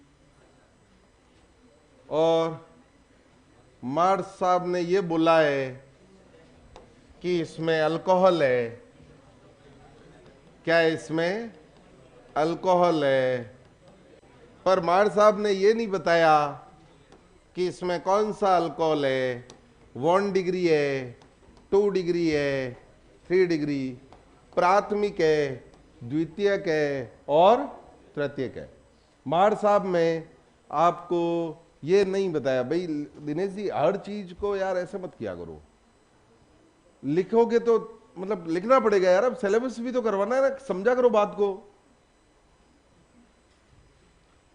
और मार साहब ने ये बोला है कि इसमें अल्कोहल है। क्या इसमें अल्कोहल है? पर मार साहब ने ये नहीं बताया कि इसमें कौन सा अल्कोहल है। 1 डिग्री है, 2 डिग्री है, 3 डिग्री, प्राथमिक है, द्वितीयक है और तृतीयक है। मार साहब में आपको ये नहीं बताया। भाई दिनेश जी, हर चीज को यार ऐसे मत किया करो, लिखोगे तो मतलब लिखना पड़ेगा यार, अब सिलेबस भी तो करवाना है ना, समझा करो बात को।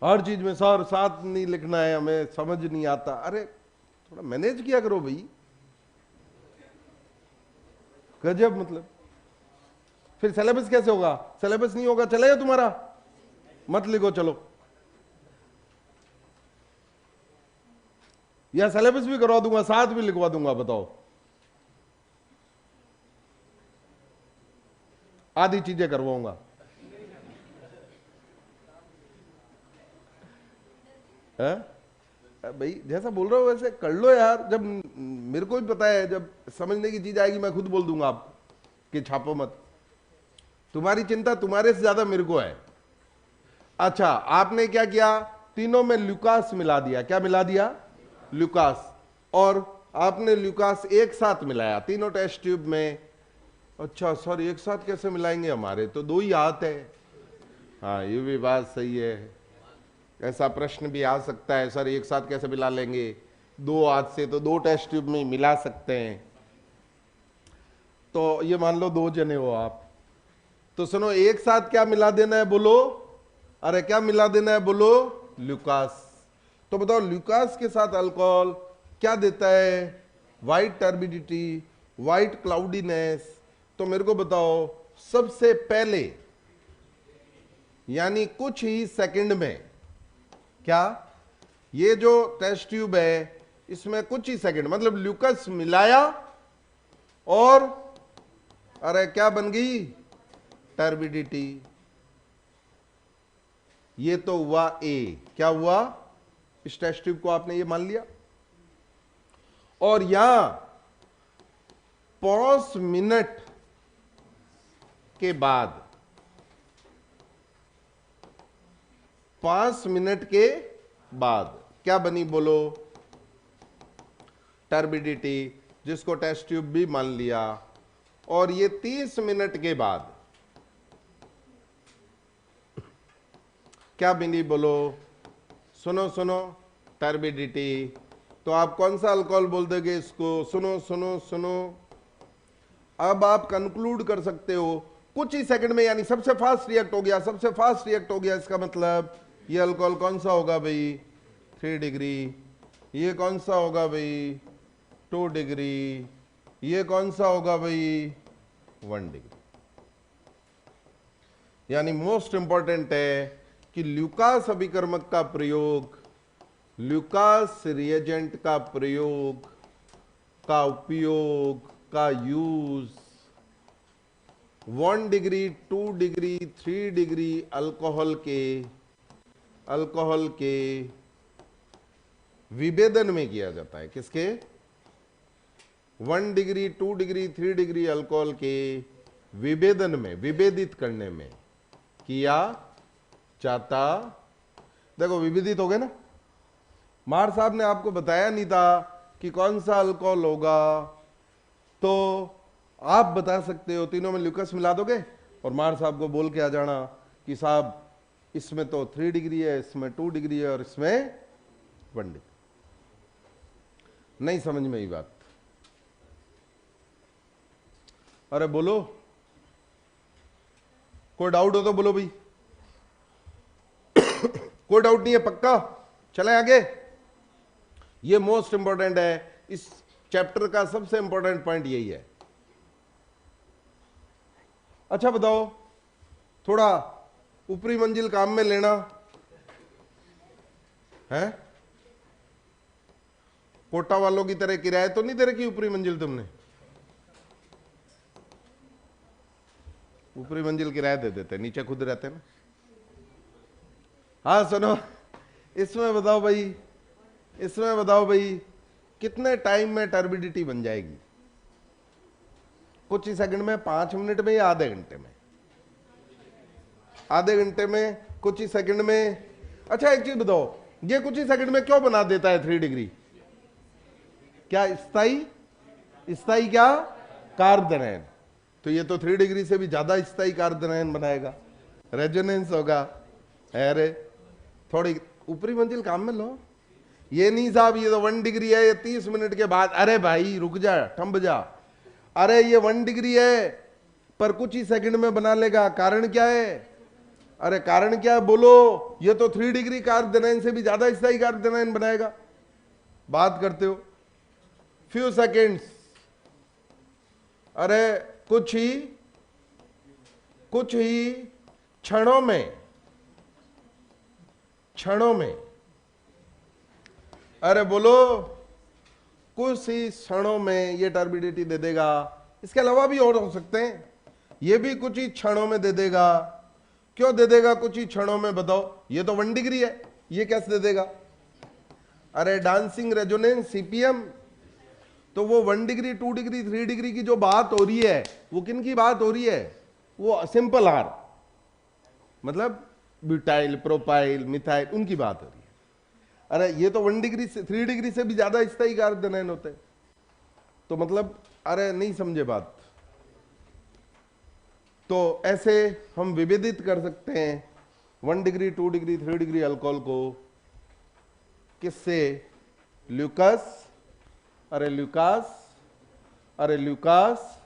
हर चीज में सर साथ नहीं लिखना है, हमें समझ नहीं आता। अरे थोड़ा मैनेज किया करो भाई, गजब। मतलब फिर सिलेबस कैसे होगा? सिलेबस नहीं होगा, चलेगा तुम्हारा? मत लिखो, चलो। या सिलेबस भी करवा दूंगा, साथ भी लिखवा दूंगा, बताओ। आधी चीजें करवाऊंगा। भाई जैसा बोल रहा हो वैसे कर लो यार। जब मेरे को भी पता है, जब समझने की चीज आएगी मैं खुद बोल दूंगा आप कि छापो मत। तुम्हारी चिंता तुम्हारे से ज्यादा मेरे को है। अच्छा, आपने क्या किया? तीनों में ल्यूकास मिला दिया। क्या मिला दिया? ल्यूकास। और आपने ल्यूकास एक साथ मिलाया तीनों टेस्ट ट्यूब में। अच्छा सर, एक साथ कैसे मिलाएंगे? हमारे तो 2 ही हाथ है। हाँ, ये भी बात सही है। ऐसा प्रश्न भी आ सकता है, सर एक साथ कैसे मिला लेंगे? 2 हाथ से तो 2 टेस्ट ट्यूब में मिला सकते हैं। तो ये मान लो 2 जने हो आप, तो सुनो, एक साथ क्या मिला देना है बोलो? अरे क्या मिला देना है बोलो? ल्यूकास। तो बताओ, ल्यूकास के साथ अल्कोहल क्या देता है? White turbidity, white cloudiness. तो मेरे को बताओ, सबसे पहले यानी कुछ ही सेकंड में, क्या ये जो टेस्ट ट्यूब है इसमें कुछ ही सेकंड मतलब ल्यूकास मिलाया और अरे क्या बन गई? टर्बिडिटी। ये तो हुआ ए। क्या हुआ? इस टेस्ट ट्यूब को आपने ये मान लिया और यहां 5 मिनट के बाद, 5 मिनट के बाद क्या बनी बोलो? टर्बिडिटी, जिसको टेस्ट ट्यूब भी मान लिया। और ये 30 मिनट के बाद क्या बनी बोलो? सुनो सुनो, टर्बिडिटी। तो आप कौन सा अल्कोहल बोल दोगे इसको? सुनो सुनो सुनो, अब आप कंक्लूड कर सकते हो कुछ ही सेकंड में, यानी सबसे फास्ट रिएक्ट हो गया, सबसे फास्ट रिएक्ट हो गया। इसका मतलब ये अल्कोहल कौन सा होगा भाई? 3 डिग्री। ये कौन सा होगा भाई? 2 डिग्री। ये कौन सा होगा भाई? 1 डिग्री। यानी मोस्ट इंपॉर्टेंट है कि ल्यूकास अभिकर्मक का प्रयोग, ल्यूकास रिएजेंट का प्रयोग, का उपयोग, का use 1 degree, 2 degree, 3 degree alcohol के विभेदन में किया जाता है। किसके? 1 डिग्री, 2 डिग्री, 3 डिग्री अल्कोहल के विभेदन में, विभेदित करने में किया जाता। देखो विभेदित हो गए ना। मार साहब ने आपको बताया नहीं था कि कौन सा अल्कोहल होगा, तो आप बता सकते हो, तीनों में ल्यूकास मिला दोगे और मार साहब को बोल के आ जाना कि साहब इसमें तो 3 डिग्री है, इसमें 2 डिग्री है और इसमें 1 डिग्री। नहीं समझ में आई बात? अरे बोलो। कोई डाउट हो तो बोलो भाई। कोई डाउट नहीं है, पक्का? चलें आगे। ये मोस्ट इंपॉर्टेंट है, इस चैप्टर का सबसे इंपॉर्टेंट पॉइंट यही है। अच्छा बताओ, थोड़ा ऊपरी मंजिल काम में लेना है? कोटा वालों की तरह किराए तो नहीं दे रखी ऊपरी मंजिल तुमने? ऊपरी मंजिल किराया दे देते, नीचे खुद रहते ना। हाँ सुनो, इसमें बताओ भाई, इसमें बताओ भाई कितने टाइम में टर्बिडिटी बन जाएगी? कुछ ही सेकंड में, 5 मिनट में या आधे घंटे में? आधे घंटे में, कुछ ही सेकंड में। अच्छा एक चीज बताओ, ये कुछ ही सेकंड में क्यों बना देता है 3 डिग्री? क्या स्थाई? स्थाई क्या? कार्बनयन। तो ये तो 3 डिग्री से भी ज्यादा स्थाई कार्बनयन बनाएगा, रेजोनेंस होगा। अरे थोड़ी ऊपरी मंजिल काम में लो। ये नहीं साहब ये तो 1 डिग्री है, ये 30 मिनट के बाद। अरे भाई रुक जा, ठंब जा। अरे ये 1 डिग्री है पर कुछ ही सेकंड में बना लेगा, कारण क्या है? अरे कारण क्या है बोलो? ये तो 3 डिग्री कार्बनयन से भी ज्यादा स्थाई कार्बनयन बनाएगा। बात करते हो फ्यू सेकेंड्स। अरे कुछ ही क्षणों में, अरे बोलो, कुछ ही क्षणों में ये टर्बिडिटी दे देगा। इसके अलावा भी और हो सकते हैं, ये भी कुछ ही क्षणों में दे देगा। क्यों दे देगा कुछ ही क्षणों में बताओ? ये तो 1 डिग्री है, ये कैसे दे देगा? अरे डांसिंग रेजोनेंस सीपीएम, तो वो 1 डिग्री 2 डिग्री 3 डिग्री की जो बात हो रही है वो किन की बात हो रही है? वो सिंपल आर, मतलब ब्यूटाइल, प्रोपाइल, मिथाइल, उनकी बात हो रही है। अरे ये तो 1 डिग्री से 3 डिग्री से भी ज्यादा स्थायी कार्बनयन होते हैं। तो मतलब अरे नहीं समझे बात। तो ऐसे हम विभेदित कर सकते हैं 1 डिग्री 2 डिग्री 3 डिग्री अल्कोहल को किससे? ल्यूकास, अरे ल्यूकास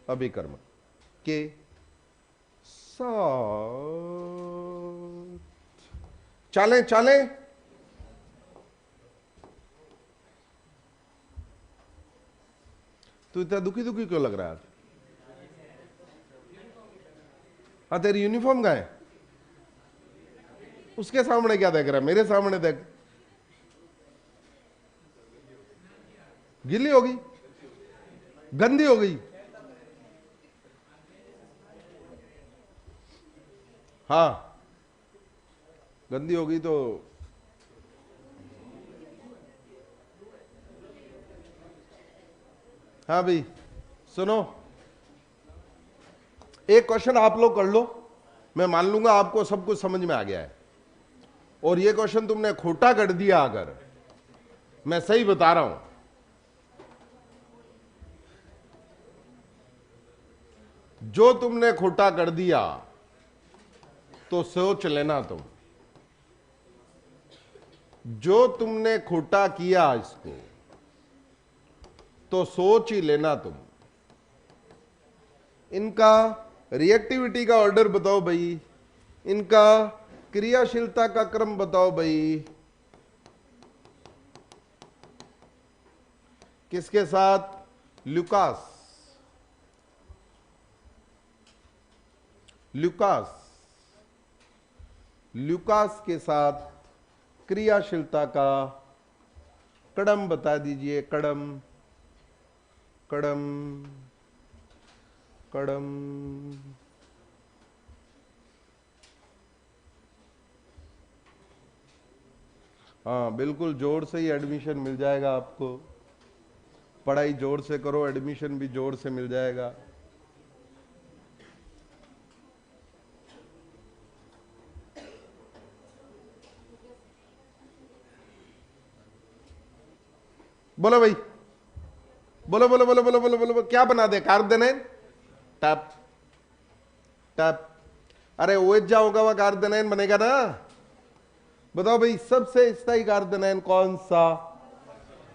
अभिकर्मक के साथ। चलें। तू इतना दुखी क्यों लग रहा है? हाँ तेरी यूनिफॉर्म का है, उसके सामने क्या देख रहा है? मेरे सामने देख। गिल्ली हो गई, गंदी हो गई। हाँ गंदी हो गई तो हाँ भाई सुनो, एक क्वेश्चन आप लोग कर लो, मैं मान लूंगा आपको सब कुछ समझ में आ गया है। और ये क्वेश्चन तुमने खोटा कर दिया, अगर मैं सही बता रहा हूं, जो तुमने खोटा कर दिया तो सोच लेना तुम। जो तुमने खोटा किया इसको तो सोच ही लेना तुम। इनका रिएक्टिविटी का ऑर्डर बताओ भाई, इनका क्रियाशीलता का क्रम बताओ भाई। किसके साथ? ल्यूकास के साथ क्रियाशीलता का कदम बता दीजिए। कदम हाँ बिल्कुल, जोर से ही एडमिशन मिल जाएगा आपको। पढ़ाई जोर से करो, एडमिशन भी जोर से मिल जाएगा। बोलो भाई, बोलो बोलो बोलो बोलो बोलो बोलो, क्या बना दे कार्बोनेन? टप टप। अरे ओएच जाओगा वह कार्बोनेन बनेगा ना। बताओ भाई सबसे स्थायी कार्बोनेन कौन सा?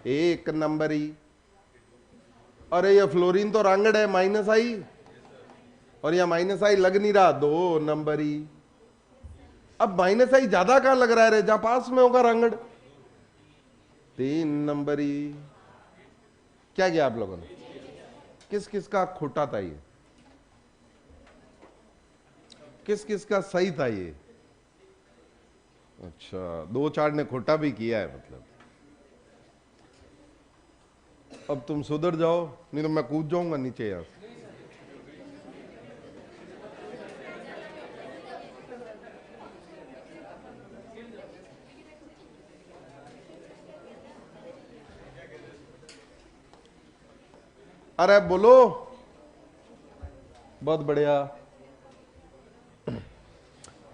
1 नंबरी। अरे ये फ्लोरीन तो रांगड़ है, माइनस आई। और यहां माइनस आई लग नहीं रहा, 2 नंबर ही। अब माइनस आई ज्यादा कहां लग रहा है रे, जहां पास में होगा रंगड़, 3 नंबर ही। क्या किया आप लोगों ने? किस किस का खोटा था ये, किस किस का सही था ये? अच्छा, 2-4 ने खोटा भी किया है मतलब। अब तुम सुधर जाओ, नहीं तो मैं कूद जाऊंगा नीचे यहां से। अरे बोलो, बहुत बढ़िया।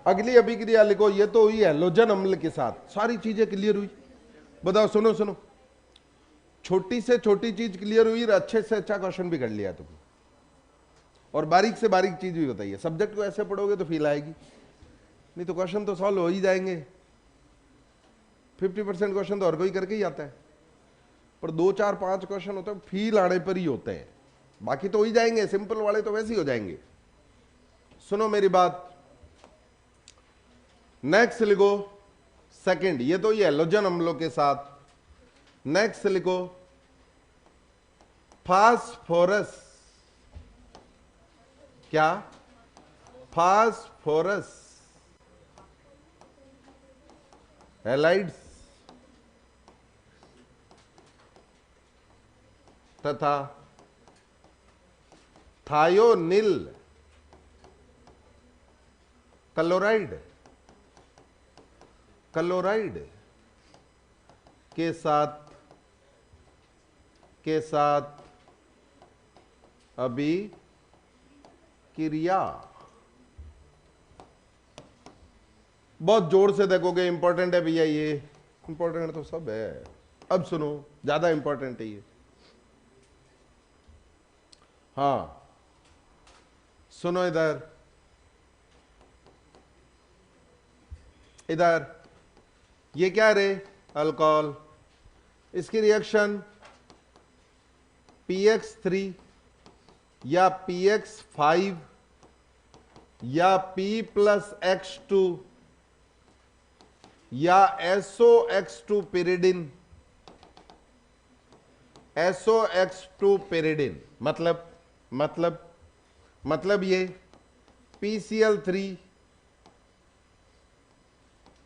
अगली अभिक्रिया लिखो, ये तो हुई हैलोजन अम्ल के साथ, सारी चीजें क्लियर हुई। बताओ, सुनो सुनो, छोटी से छोटी चीज क्लियर हुई, अच्छे से अच्छा क्वेश्चन भी कर लिया तुमने, और बारीक से बारीक चीज भी बताइए। सब्जेक्ट को ऐसे पढ़ोगे तो फील आएगी, नहीं तो क्वेश्चन तो सॉल्व हो ही जाएंगे। 50% क्वेश्चन तो हर कोई करके ही आता है, पर 2-4-5 क्वेश्चन होते हैं फील आने पर ही होते हैं, बाकी तो हो ही जाएंगे, सिंपल वाले तो वैसे ही हो जाएंगे। सुनो मेरी बात, नेक्स्ट लिखो सेकंड, ये तो ये हैलोजन अम्लों के साथ। नेक्स्ट लिखो फास्फोरस। क्या? फास्फोरस हैलाइड्स तथा थायोनिल क्लोराइड के साथ अभिक्रिया। बहुत जोर से देखोगे, इंपॉर्टेंट है भैया ये, इंपॉर्टेंट तो सब है। अब सुनो, ज्यादा इंपॉर्टेंट है ये। हाँ सुनो, इधर इधर, ये क्या रे? अल्कोहल। इसकी रिएक्शन PX3 या PX5 या P+X2 या SOX2 pyridine, SOX2 pyridine मतलब ये PCl3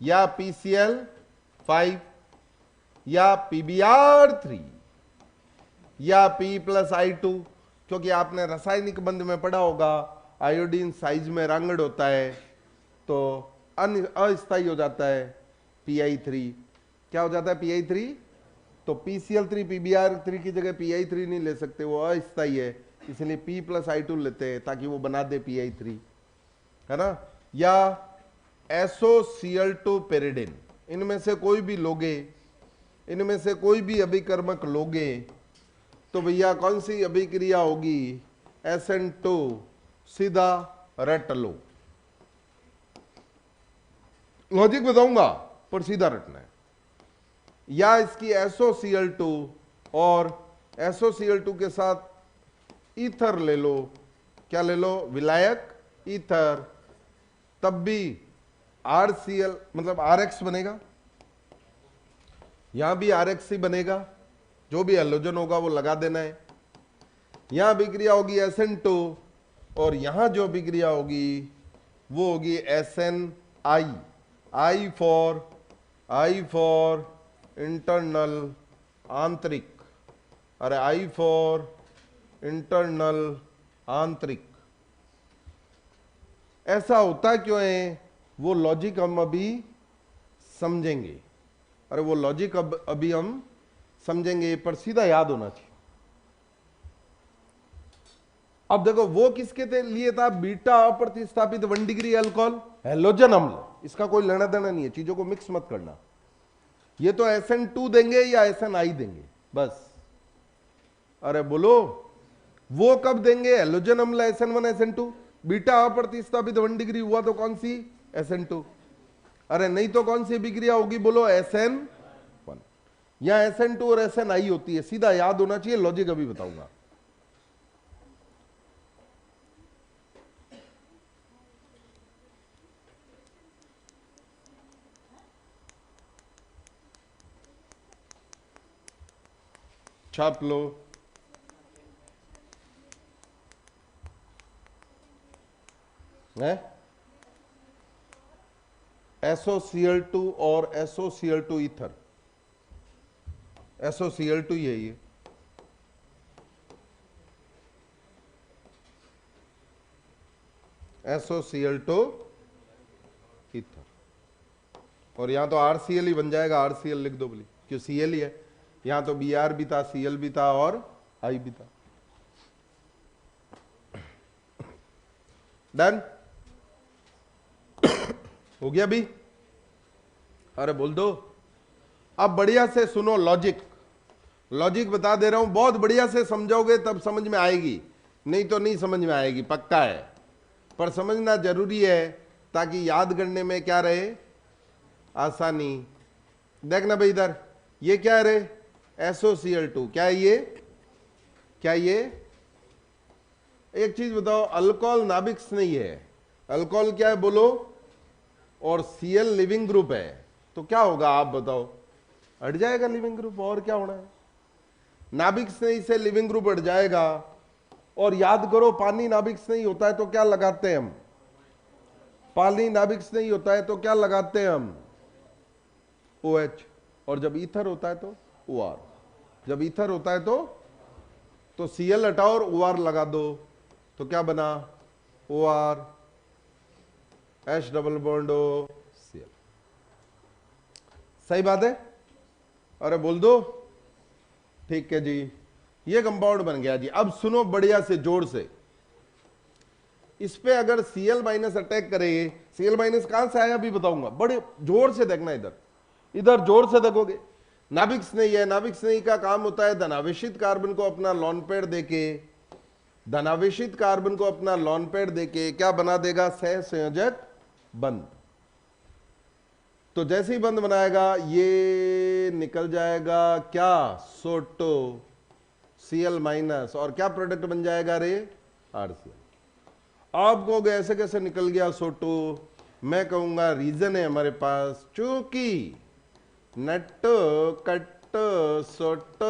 या PCl5 या PBr3 या P+I2, क्योंकि आपने रासायनिक बंध में पढ़ा होगा, आयोडीन साइज में रांगड़ होता है तो अस्थायी हो जाता है Pi3। क्या हो जाता है? Pi3। तो PCl3 PBr3 की जगह Pi3 नहीं ले सकते, वो अस्थायी है, इसलिए P+I2 लेते हैं ताकि वो बना दे Pi3, है ना? या SOCl2 pyridine, इनमें से कोई भी लोगे, इनमें से कोई भी अभिकर्मक लोगे तो भैया कौन सी अभिक्रिया होगी? SN2, सीधा रट लो। लॉजिक बताऊंगा पर सीधा रटना है। या इसकी SOCl2 और SOCl2 के साथ ईथर ले लो। क्या ले लो? विलायक ईथर, तब भी RCl मतलब RX बनेगा, यहां भी RX ही बनेगा, जो भी हैलोजन होगा वो लगा देना है। यहां अभिक्रिया होगी SN2 और यहां जो अभिक्रिया होगी वो होगी SNI, I फॉर इंटरनल आंतरिक, अरे I फॉर इंटरनल आंतरिक। ऐसा होता क्यों है वो लॉजिक हम अभी समझेंगे, अरे वो लॉजिक अभी हम समझेंगे, पर सीधा याद होना चाहिए। अब देखो वो किसके लिए था? बीटा अप्रतिस्थापित 1 डिग्री अल्कोहल हैलोजन अम्ल, इसका कोई लेना देना नहीं है, चीजों को मिक्स मत करना। ये तो SN2 देंगे या SNI देंगे बस। अरे बोलो, वो कब देंगे? हैलोजन अम्ल SN1 SN2, बीटा अप्रतिस्थापित 1 डिग्री हुआ तो कौन सी? SN2। अरे नहीं तो कौन सी अभिक्रिया होगी? बोलो SN1। यहां SN2 और SNI होती है, सीधा याद होना चाहिए, लॉजिक अभी बताऊंगा। छाप लो। है SOCl2 और SOCl2 ईथर, SOCl2 ही है ये। SOCl2 ईथर, और यहां तो RCl ही बन जाएगा, RCl लिख दो बोली, क्यों Cl ही है। यहां तो Br भी था, Cl भी था और I भी था। डन हो गया भी? अरे बोल दो। अब बढ़िया से सुनो, लॉजिक लॉजिक बता दे रहा हूं, बहुत बढ़िया से समझोगे तब समझ में आएगी, नहीं तो नहीं समझ में आएगी, पक्का है। पर समझना जरूरी है ताकि याद करने में क्या रहे, आसानी। देखना भाई इधर, ये क्या है रे, SOCl2, क्या है ये, क्या ये? एक चीज बताओ, अल्कोहल नाभिक्स नहीं है, अल्कोहल क्या है बोलो, और Cl लिविंग ग्रुप है, तो क्या होगा आप बताओ, हट जाएगा लिविंग ग्रुप, और क्या होना है। नाभिक्स नहीं से लिविंग ग्रुप हट जाएगा। और याद करो, पानी नाभिक्स नहीं होता है तो क्या लगाते हैं हम, पानी नाभिक्स नहीं होता है तो क्या लगाते हैं हम, OH। और जब ईथर होता है तो OR, जब ईथर होता है तो Cl हटाओ और OR लगा दो, तो क्या बना, OR H double bond O Cl। सही बात है? अरे बोल दो, ठीक है जी, ये कंपाउंड बन गया जी। अब सुनो बढ़िया से, जोर से, इस पे अगर Cl माइनस अटैक करें, Cl माइनस कहां से आया अभी बताऊंगा, बड़े जोर से देखना, इधर इधर जोर से देखोगे। नाभिक्स नहीं है, नाभिक्स नहीं का काम होता है धनावेशित कार्बन को अपना लॉन पेयर देके, धनावेशित कार्बन को अपना लॉन पेयर देके क्या बना देगा, सह संयोजक बंध। तो जैसे ही बंध बनाएगा ये निकल जाएगा क्या, सोटो Cl माइनस, और क्या प्रोडक्ट बन जाएगा रे, RCl। आप कहोगे ऐसे कैसे निकल गया सोटो, मैं कहूंगा रीजन है हमारे पास, चूंकि नट कट सोट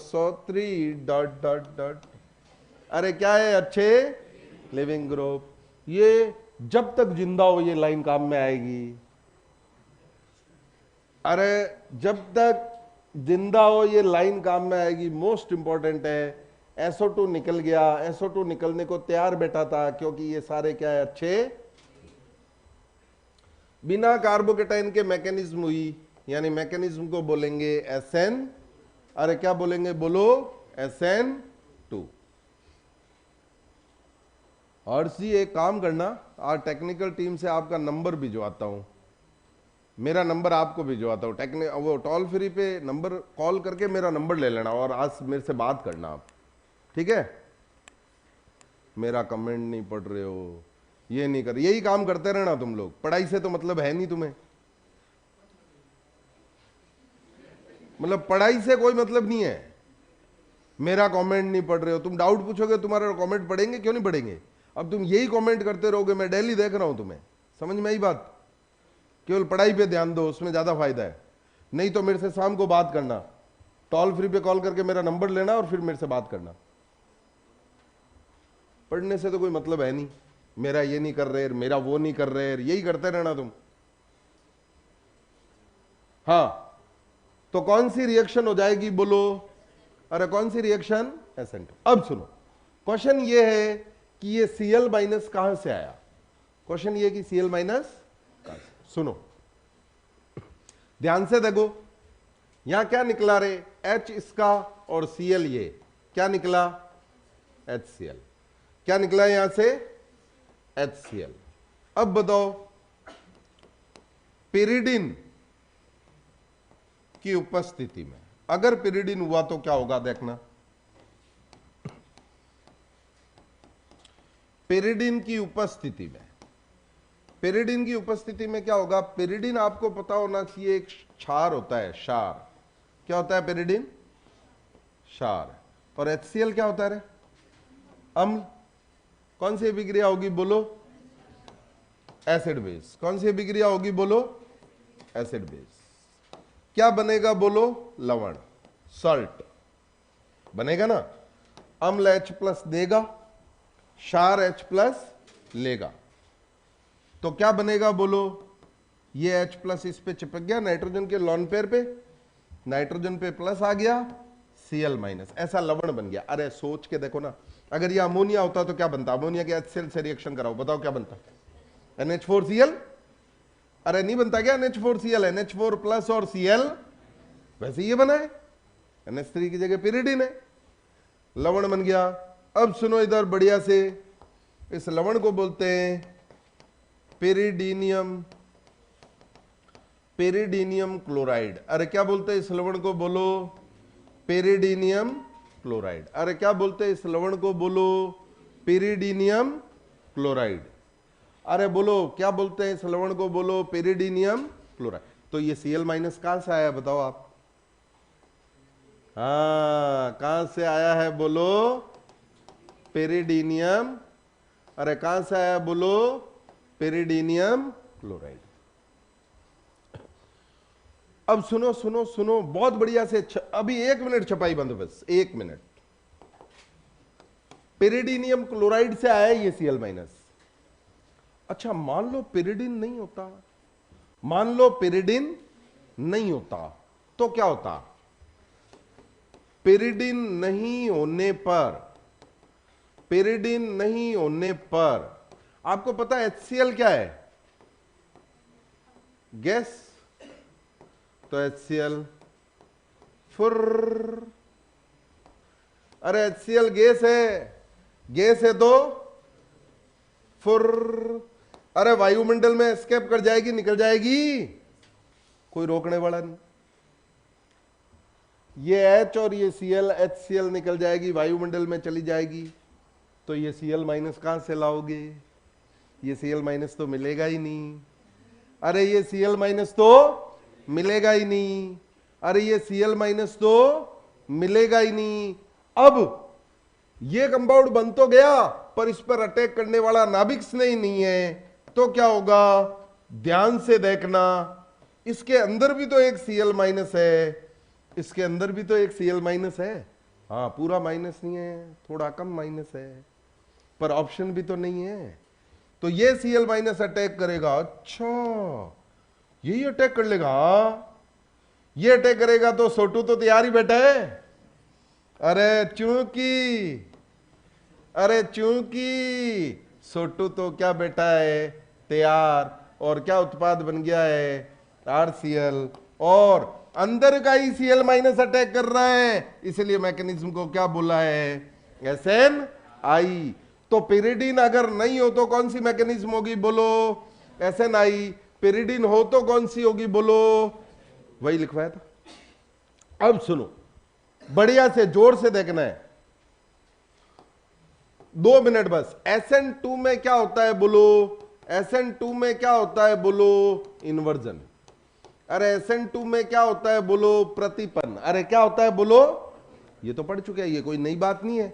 सो3 डॉट डॉट डॉट, अरे क्या है अच्छे, लिविंग ग्रुप। ये जब तक जिंदा हो ये लाइन काम में आएगी, अरे जब तक जिंदा हो ये लाइन काम में आएगी। मोस्ट इंपॉर्टेंट है, SO2 निकल गया, SO2 निकलने को तैयार बैठा था, क्योंकि ये सारे क्या है, अच्छे, बिना कार्बोकेटाइन के मैकेनिज्म हुई, यानी मैकेनिज्म को बोलेंगे SN, अरे क्या बोलेंगे बोलो, SN2। और सी एक काम करना, आज टेक्निकल टीम से आपका नंबर भिजवाता हूं, मेरा नंबर आपको भिजवाता हूं, वो टोल फ्री पे नंबर कॉल करके मेरा नंबर ले लेना और आज मेरे से बात करना आप, ठीक है। मेरा कमेंट नहीं पढ़ रहे हो, ये नहीं कर, यही काम करते रहना तुम लोग, पढ़ाई से तो मतलब है नहीं तुम्हें, मतलब पढ़ाई से कोई मतलब नहीं है। मेरा कमेंट नहीं पढ़ रहे हो, तुम डाउट पूछोगे, तुम्हारा कमेंट पढ़ेंगे, क्यों नहीं पढ़ेंगे। अब तुम यही कमेंट करते रहोगे, मैं डेली देख रहा हूं तुम्हें, समझ में आई बात। केवल पढ़ाई पे ध्यान दो, उसमें ज्यादा फायदा है। नहीं तो मेरे से शाम को बात करना, टोल फ्री पे कॉल करके मेरा नंबर लेना और फिर मेरे से बात करना। पढ़ने से तो कोई मतलब है नहीं, मेरा ये नहीं कर रहे, मेरा वो नहीं कर रहे, यही करते रहना तुम। हाँ, तो कौन सी रिएक्शन हो जाएगी बोलो, अरे कौन सी रिएक्शन, SN2। अब सुनो, क्वेश्चन ये है कि ये Cl माइनस कहां से आया, क्वेश्चन ये कि Cl माइनस कहां से। सुनो ध्यान से देखो, यहां क्या निकला रे, H इसका और Cl, ये क्या निकला, HCl, क्या निकला यहां से, HCl। अब बताओ, पिरिडिन की उपस्थिति में अगर पिरिडिन हुआ तो क्या होगा, देखना। पिरिडिन की उपस्थिति में, पिरिडिन की उपस्थिति में क्या होगा, पिरिडिन आपको पता होना चाहिए एक क्षार होता है, क्षार। क्या होता है पिरिडिन, क्षार। और HCl क्या होता है रे, अम्ल। कौन सी अभिक्रिया होगी बोलो, एसिड बेस। कौन सी अभिक्रिया होगी बोलो, एसिड बेस। क्या बनेगा बोलो, लवण, सॉल्ट। बनेगा ना, अम्ल H+ देगा, क्षार H+ लेगा, तो क्या बनेगा बोलो, ये H+ इस पे चिपक गया नाइट्रोजन के लॉन पेयर पे, नाइट्रोजन पे प्लस आ गया, Cl-, ऐसा लवण बन गया। अरे सोच के देखो ना, अगर ये अमोनिया होता तो क्या बनता, अमोनिया के HCl से रिएक्शन कराओ, बताओ क्या बनता, NH4Cl, अरे नहीं बनता क्या NH4Cl, NH4+ और Cl, वैसे ये बना है, NH3 की जगह पिरिडिन है, लवण बन गया। अब सुनो इधर बढ़िया से, इस लवण को बोलते हैं पेरिडीनियम, पेरिडीनियम क्लोराइड। अरे क्या बोलते हैं इस लवण को, बोलो पेरिडीनियम क्लोराइड। अरे क्या बोलते हैं इस लवण को, बोलो पेरिडीनियम क्लोराइड। अरे बोलो क्या बोलते हैं इस लवण को, बोलो पेरिडीनियम क्लोराइड। तो ये Cl- कहां से आया बताओ आप, हाँ कहां से आया है बोलो, पेरिडीनियम। अरे कहां से आया बोलो, पेरिडीनियम क्लोराइड। अब सुनो सुनो सुनो बहुत बढ़िया से, अभी 1 मिनट छपाई बंद, बस 1 मिनट। पेरिडीनियम क्लोराइड से आया ये Cl-। अच्छा मान लो पेरिडिन नहीं होता, मान लो पेरिडिन नहीं होता तो क्या होता, पेरिडिन नहीं होने पर, पेरिडिन नहीं होने पर आपको पता है HCl क्या है, गैस, तो HCl फुर, अरे HCl गैस है, गैस है तो फुर, अरे वायुमंडल में एस्केप कर जाएगी, निकल जाएगी, कोई रोकने वाला नहीं। ये H और ये Cl, HCl निकल जाएगी, वायुमंडल में चली जाएगी, तो ये Cl- कहां से लाओगे, ये Cl- तो मिलेगा ही नहीं, अरे ये Cl- तो मिलेगा ही नहीं, अरे ये Cl- तो मिलेगा ही नहीं। अब ये कंपाउंड बन तो गया, पर इस पर अटैक करने वाला नाभिक नहीं है, तो क्या होगा, ध्यान से देखना, इसके अंदर भी तो एक Cl- है, इसके अंदर भी तो एक Cl- है, हाँ पूरा माइनस नहीं है, थोड़ा कम माइनस है, पर ऑप्शन भी तो नहीं है, तो ये Cl- अटैक करेगा। अच्छा यही अटैक कर लेगा, ये अटैक करेगा तो सोटू तो तैयार ही बैठा है, अरे चूंकि सोटू तो क्या बेटा है, तैयार, और क्या उत्पाद बन गया है, RCl, और अंदर का ही Cl- अटैक कर रहा है, इसलिए मैकेनिज्म को क्या बोला है, SNI। तो पेरिडिन अगर नहीं हो तो कौन सी मैकेनिज्म होगी बोलो, SNI। पेरिडिन हो तो कौन सी होगी बोलो, वही लिखवाया था। अब सुनो बढ़िया से, जोर से देखना है, 2 मिनट बस। SN2 में क्या होता है बोलो, SN2 में क्या होता है बोलो, इन्वर्जन। अरे SN2 में क्या होता है बोलो, प्रतिपन्न। अरे क्या होता है बोलो, ये तो पढ़ चुके हैं, ये कोई नई बात नहीं है।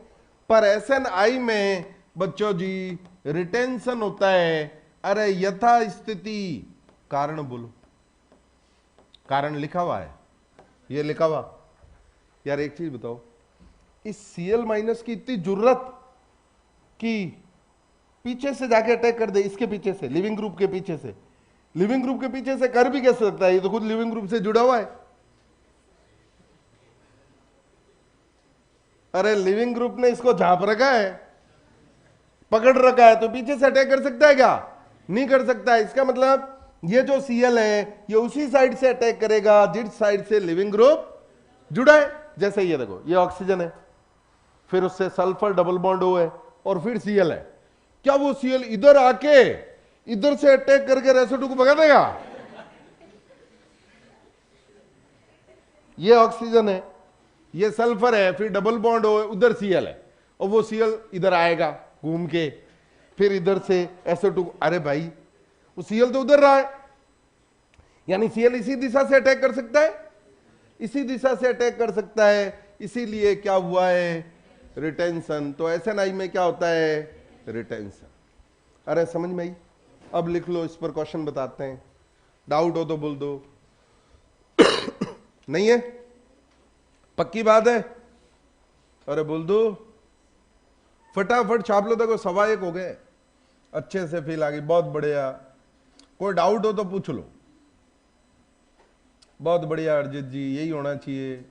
पर SNI में बच्चों जी रिटेंशन होता है। अरे यथा स्थिति, कारण बोलो, कारण लिखा हुआ है, ये लिखा हुआ। यार एक चीज बताओ, इस Cl- की इतनी जरूरत कि पीछे से जाके अटैक कर दे, इसके पीछे से, लिविंग ग्रुप के पीछे से, लिविंग ग्रुप के पीछे से कर भी कैसे सकता है, ये तो खुद लिविंग ग्रुप से जुड़ा हुआ है। अरे लिविंग ग्रुप ने इसको झांप रखा है, पकड़ रखा है, तो पीछे से अटैक कर सकता है क्या, नहीं कर सकता है। इसका मतलब ये जो Cl है ये उसी साइड से अटैक करेगा जिस साइड से लिविंग ग्रुप जुड़ा है। जैसे ये देखो, ये ऑक्सीजन है, फिर उससे सल्फर डबल बॉन्ड O है, और फिर Cl है। क्या वो Cl इधर आके इधर से अटैक करके रेसिड्यू को भगा देगा, ये ऑक्सीजन है, ये सल्फर है, फिर डबल बॉन्ड हो, उधर Cl है, और वो Cl इधर आएगा घूम के, फिर इधर से SO2। अरे भाई वो Cl तो उधर रहा है, यानी Cl इसी दिशा से अटैक कर सकता है, इसी दिशा से अटैक कर सकता है, इसीलिए क्या हुआ है, रिटेंशन। तो SNI में क्या होता है, रिटेंशन। अरे समझ में आई, अब लिख लो, इस पर क्वेश्चन बताते हैं, डाउट हो तो बोल दो। नहीं है, पक्की बात है, अरे बोल दो, फटाफट छाप लो। देखो 1:15 हो गए, अच्छे से फील आ गई, बहुत बढ़िया। कोई डाउट हो तो पूछ लो। बहुत बढ़िया अरजीत जी, यही होना चाहिए।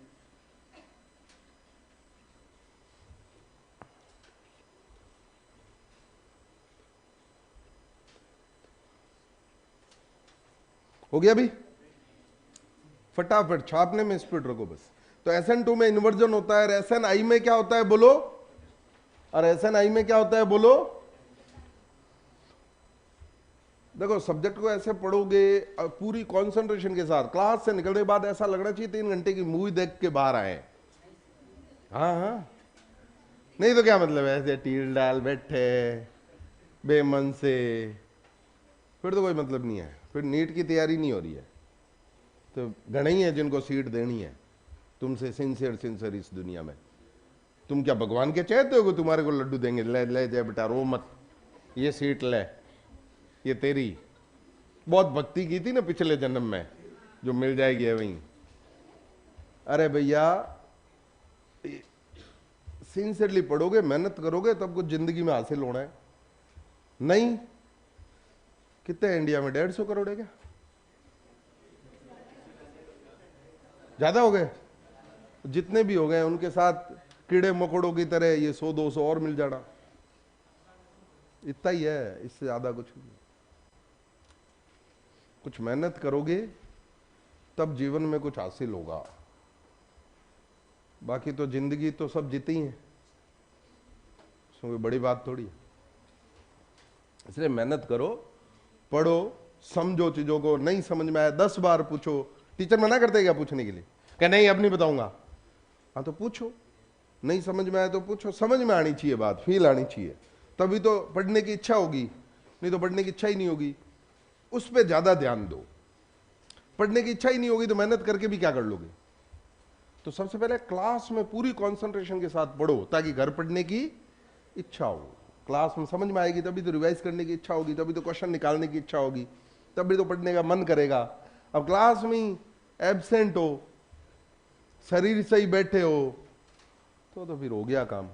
हो गया भी, फटाफट छापने में स्पीड रखो बस। तो SN2 में इन्वर्जन होता है, SNI में क्या होता है बोलो, और SNI में क्या होता है बोलो। देखो सब्जेक्ट को ऐसे पढ़ोगे पूरी कंसंट्रेशन के साथ, क्लास से निकलने के बाद ऐसा लगना चाहिए 3 घंटे की मूवी देख के बाहर आए। हाँ हाँ, नहीं तो क्या मतलब है, ऐसे टील डाल बैठे बेमन से, फिर तो कोई मतलब नहीं है, फिर नीट की तैयारी नहीं हो रही है। तो घने ही है जिनको सीट देनी है तुमसे सिंसियर इस दुनिया में। तुम क्या भगवान के चाहते हो कि तुम्हारे को लड्डू देंगे, ले ले जाए बेटा रो मत, ये सीट ले, ये तेरी। बहुत भक्ति की थी ना पिछले जन्म में, जो मिल जाएगी वहीं। अरे भैया सिंसियरली पढ़ोगे, मेहनत करोगे, तब कुछ जिंदगी में हासिल होना है। नहीं, कितने इंडिया में 150 करोड़ है क्या, ज्यादा हो गए? जितने भी हो गए उनके साथ कीड़े मकोड़ों की तरह ये 100-200 और मिल जाना, इतना ही है, इससे ज्यादा कुछ नहीं। कुछ मेहनत करोगे तब जीवन में कुछ हासिल होगा, बाकी तो जिंदगी तो सब जीती हैं, उसमें कोई बड़ी बात थोड़ी है। इसलिए मेहनत करो, पढ़ो, समझो चीजों को। नहीं समझ में आया 10 बार पूछो। टीचर मना करते क्या पूछने के लिए, क्या नहीं अब नहीं बताऊंगा? हाँ तो पूछो, नहीं समझ में आया तो पूछो। समझ में आनी चाहिए बात, फील आनी चाहिए, तभी तो पढ़ने की इच्छा होगी, नहीं तो पढ़ने की इच्छा ही नहीं होगी। उस पर ज्यादा ध्यान दो। पढ़ने की इच्छा ही नहीं होगी तो मेहनत करके भी क्या कर लोगे? तो सबसे पहले क्लास में पूरी कंसंट्रेशन के साथ पढ़ो, ताकि घर पढ़ने की इच्छा हो। क्लास में समझ में आएगी तभी तो रिवाइज करने की इच्छा होगी, तभी तो क्वेश्चन निकालने की इच्छा होगी, तभी तो पढ़ने का मन करेगा। अब क्लास में एब्सेंट हो, शरीर से ही बैठे हो, तो फिर हो गया काम।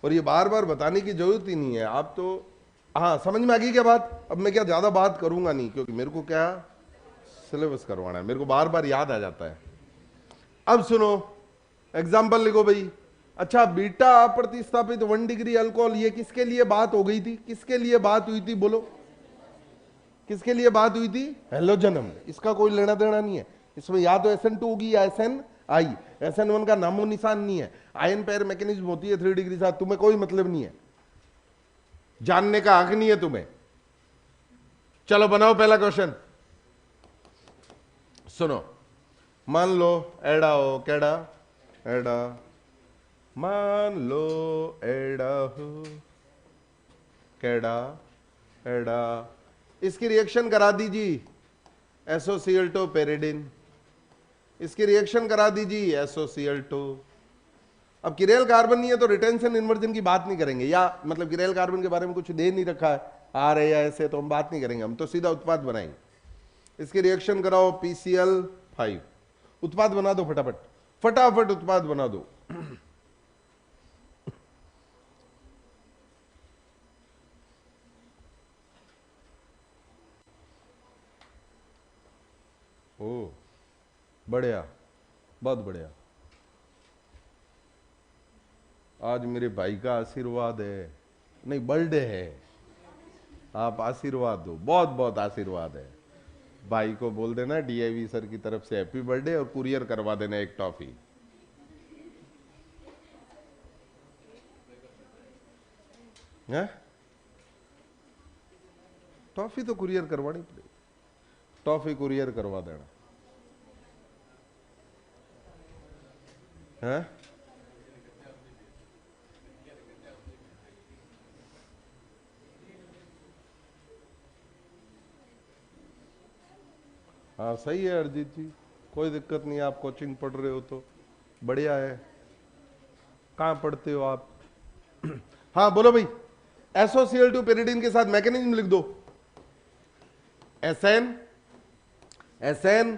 और ये बार बार बताने की जरूरत ही नहीं है, आप तो हाँ समझ में आ गई क्या बात? अब मैं क्या ज्यादा बात करूंगा नहीं, क्योंकि मेरे को क्या सिलेबस करवाना है, मेरे को बार बार याद आ जाता है। अब सुनो, एग्जाम्पल लिखो भाई। अच्छा, बीटा प्रतिस्थापित 1 डिग्री अल्कोहल, ये किसके लिए बात हो गई थी, किसके लिए बात हुई थी बोलो, किसके लिए बात हुई थी? हेलोजनम। इसका कोई लेना देना नहीं है, इसमें या तो SN2 होगी या SNI। SN1 का नामो निशान नहीं है। आयन पेयर मैकेनिज्म होती है 3 डिग्री साथ, तुम्हें कोई मतलब नहीं है, जानने का हक नहीं है तुम्हें। चलो बनाओ पहला क्वेश्चन। सुनो, मान लो एडा हो, केड़ा एडा, मान लो एडा हो, केड़ा एडा, इसकी रिएक्शन करा दीजिए SOCl2 पेरिडिन, इसकी रिएक्शन करा दीजिए SOCl2। अब किरेल कार्बन नहीं है तो रिटेंशन इन्वर्जन की बात नहीं करेंगे, या मतलब किरेल कार्बन के बारे में कुछ दे नहीं रखा है आ रहे या ऐसे, तो हम बात नहीं करेंगे, हम तो सीधा उत्पाद बनाएंगे। इसकी रिएक्शन कराओ PCl5, उत्पाद बना दो फटाफट, फटाफट उत्पाद बना दो। ओ बढ़िया, बहुत बढ़िया। आज मेरे भाई का आशीर्वाद है, नहीं बर्थडे है, आप आशीर्वाद दो, बहुत बहुत आशीर्वाद है। भाई को बोल देना DIV सर की तरफ से हैप्पी बर्थडे, और कुरियर करवा देना एक टॉफी। है टॉफी तो कुरियर करवानी पड़ेगी, टॉफी कुरियर करवा देना है। हाँ सही है अरजीत जी, कोई दिक्कत नहीं, आप कोचिंग पढ़ रहे हो तो बढ़िया है। कहाँ पढ़ते हो आप? हाँ बोलो भाई। SOCl2 पेरिडिन के साथ मैकेनिज्म लिख दो। SN SN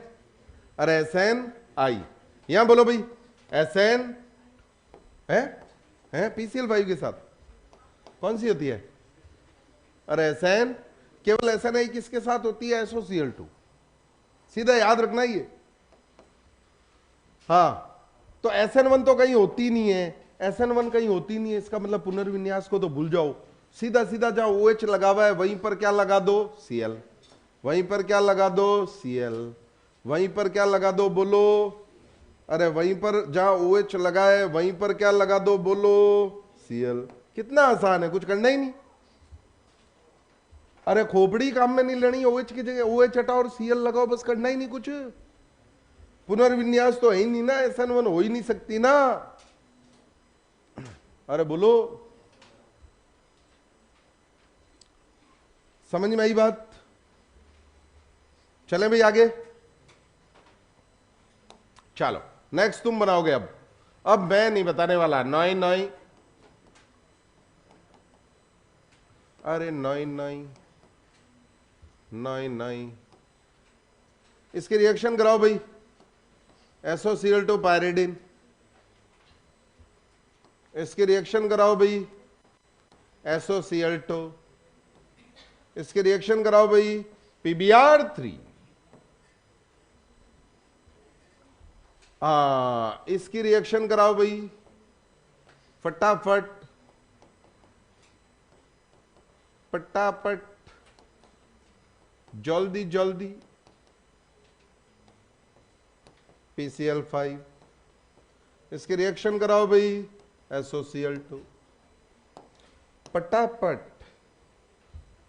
और SNI, यहां बोलो भाई, SN है PCl5 के साथ कौन सी होती है? अरे SN, केवल SNI किसके साथ होती है? SOCl2। सीधा याद रखना ये। हाँ, तो SN1 तो कहीं होती नहीं है, SN1 कहीं होती नहीं है, इसका मतलब पुनर्विन्यास को तो भूल जाओ। सीधा सीधा जहां OH लगा हुआ है वहीं पर क्या लगा दो? Cl। वहीं पर क्या लगा दो? Cl। वहीं पर क्या लगा दो? बोलो। अरे वहीं पर जहां OH लगा है वहीं पर क्या लगा दो? बोलो। Cl। कितना आसान है, कुछ करना ही नहीं। अरे खोपड़ी काम में नहीं लेनी, OH की जगह OH हटाओ और Cl लगाओ, बस करना ही नहीं कुछ। पुनर्विन्यास तो है ही नहीं ना, SN1 हो ही नहीं सकती ना। अरे बोलो, समझ में आई बात? चलें भाई आगे। चलो नेक्स्ट तुम बनाओगे। अब मैं नहीं बताने वाला। नॉय नॉय, अरे नॉय नॉय नॉय नॉय, इसकी रिएक्शन कराओ भाई। SOCl2 पायरिडिन, इसकी रिएक्शन कराओ भाई। SOCl2, इसकी रिएक्शन कराओ भाई। PBr3, इसकी रिएक्शन कराओ भाई फटाफट फटाफट, जल्दी जल्दी। PCl5, इसकी रिएक्शन कराओ भाई। SOCl2, फटाफट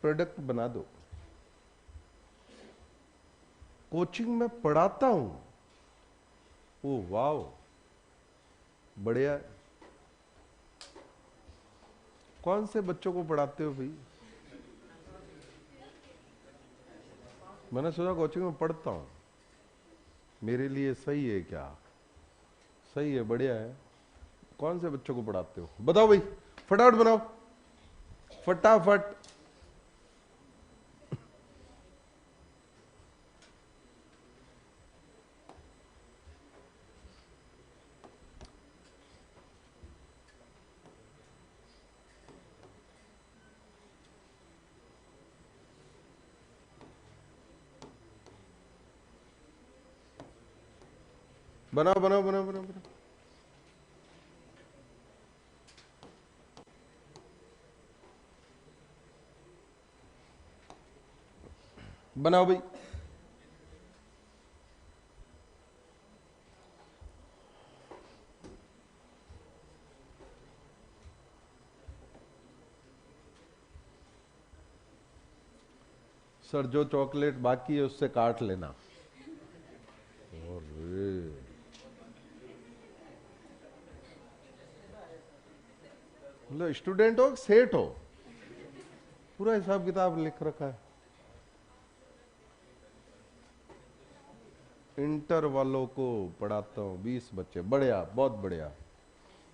प्रोडक्ट बना दो। कोचिंग में पढ़ाता हूं। ओ वाओ, बढ़िया। कौन से बच्चों को पढ़ाते हो भाई? मैंने सोचा कोचिंग में पढ़ता हूं, मेरे लिए सही है क्या? सही है, बढ़िया है। कौन से बच्चों को पढ़ाते हो बताओ भाई, फटाफट बनाओ, फटाफट। बनाओ बनाओ बनाओ बनाओ बनाओ। बनाओ भाई। सर जो चॉकलेट बाकी है उससे काट लेना। मतलब स्टूडेंट हो सेठ हो, पूरा हिसाब किताब लिख रखा है। इंटर वालों को पढ़ाता हूँ 20 बच्चे, बढ़िया, बहुत बढ़िया।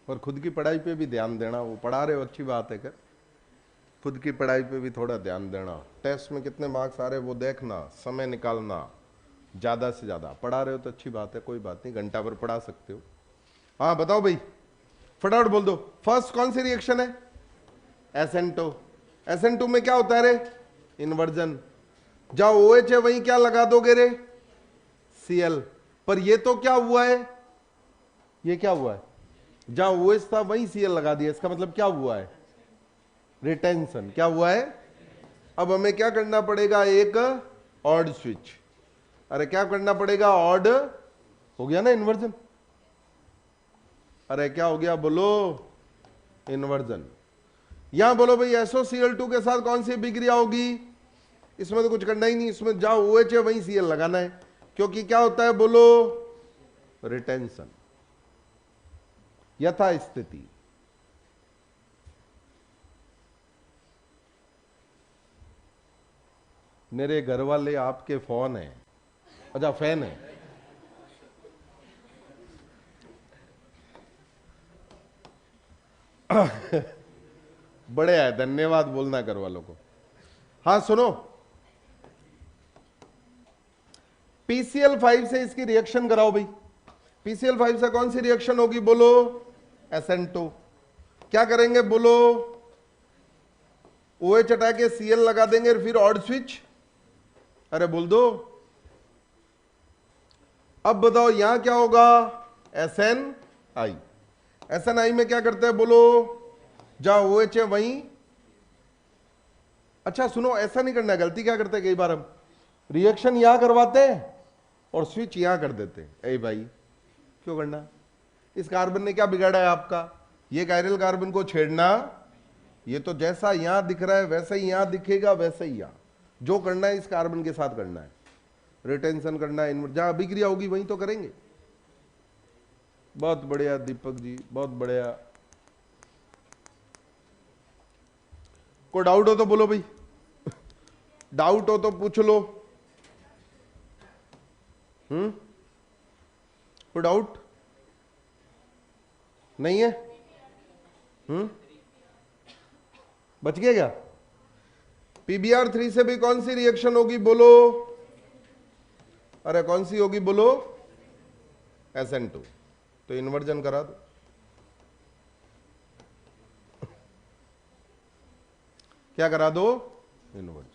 और खुद की पढ़ाई पे भी ध्यान देना। वो पढ़ा रहे हो अच्छी बात है, कर खुद की पढ़ाई पे भी थोड़ा ध्यान देना। टेस्ट में कितने मार्क्स आ रहे वो देखना, समय निकालना, ज्यादा से ज्यादा। पढ़ा रहे हो तो अच्छी बात है, कोई बात नहीं, घंटा भर पढ़ा सकते हो। हाँ बताओ भाई, फटाफट बोल दो। फर्स्ट कौन सी रिएक्शन है? SN2। SN2 में क्या होता है रे? इन्वर्जन। जहां OH है वहीं क्या लगा दोगे रे? Cl। पर ये तो क्या हुआ है? ये क्या हुआ है? जहां OH था वहीं Cl लगा दिया, इसका मतलब क्या हुआ है? रिटेंशन। क्या हुआ है? अब हमें क्या करना पड़ेगा? एक ऑड स्विच। अरे क्या करना पड़ेगा? ऑड हो गया ना इन्वर्जन। अरे क्या हो गया? बोलो, इन्वर्जन। यहां बोलो भाई SOCl2 के साथ कौन सी अभिक्रिया होगी? इसमें तो कुछ करना ही नहीं, इसमें जहां OH है वहीं Cl लगाना है, क्योंकि क्या होता है? बोलो, रिटेंशन। यथा स्थिति। मेरे घर वाले आपके फोन है, अच्छा फैन है। बड़े है, धन्यवाद बोलना घर वालों को। हाँ सुनो, PCl5 से इसकी रिएक्शन कराओ भाई। PCl5 से कौन सी रिएक्शन होगी? बोलो, SN2। क्या करेंगे बोलो? OH हटा के Cl लगा देंगे और फिर ऑड स्विच। अरे बोल दो। अब बताओ यहां क्या होगा? SNI। SNI में क्या करते हैं बोलो? जहां OH है वहीं। अच्छा सुनो, ऐसा नहीं करना है। गलती क्या करते हैं कई बार हम? रिएक्शन यहां करवाते हैं और स्विच यहां कर देते हैं। ए भाई क्यों करना? इस कार्बन ने क्या बिगाड़ा है आपका? ये कायरल कार्बन को छेड़ना। ये तो जैसा यहां दिख रहा है वैसा ही यहां दिखेगा, वैसा ही यहां। जो करना है इस कार्बन के साथ करना है। रिटेंशन करना है, जहां अभिक्रिया होगी वहीं तो करेंगे। बहुत बढ़िया दीपक जी, बहुत बढ़िया। कोई डाउट हो तो बोलो भाई। डाउट हो तो पूछ लो। कोई डाउट नहीं है? बच गया क्या? PBr3 से भी कौन सी रिएक्शन होगी बोलो? अरे कौन सी होगी बोलो? SN2। तो इन्वर्जन करा दो। क्या करा दो? इन्वर्जन।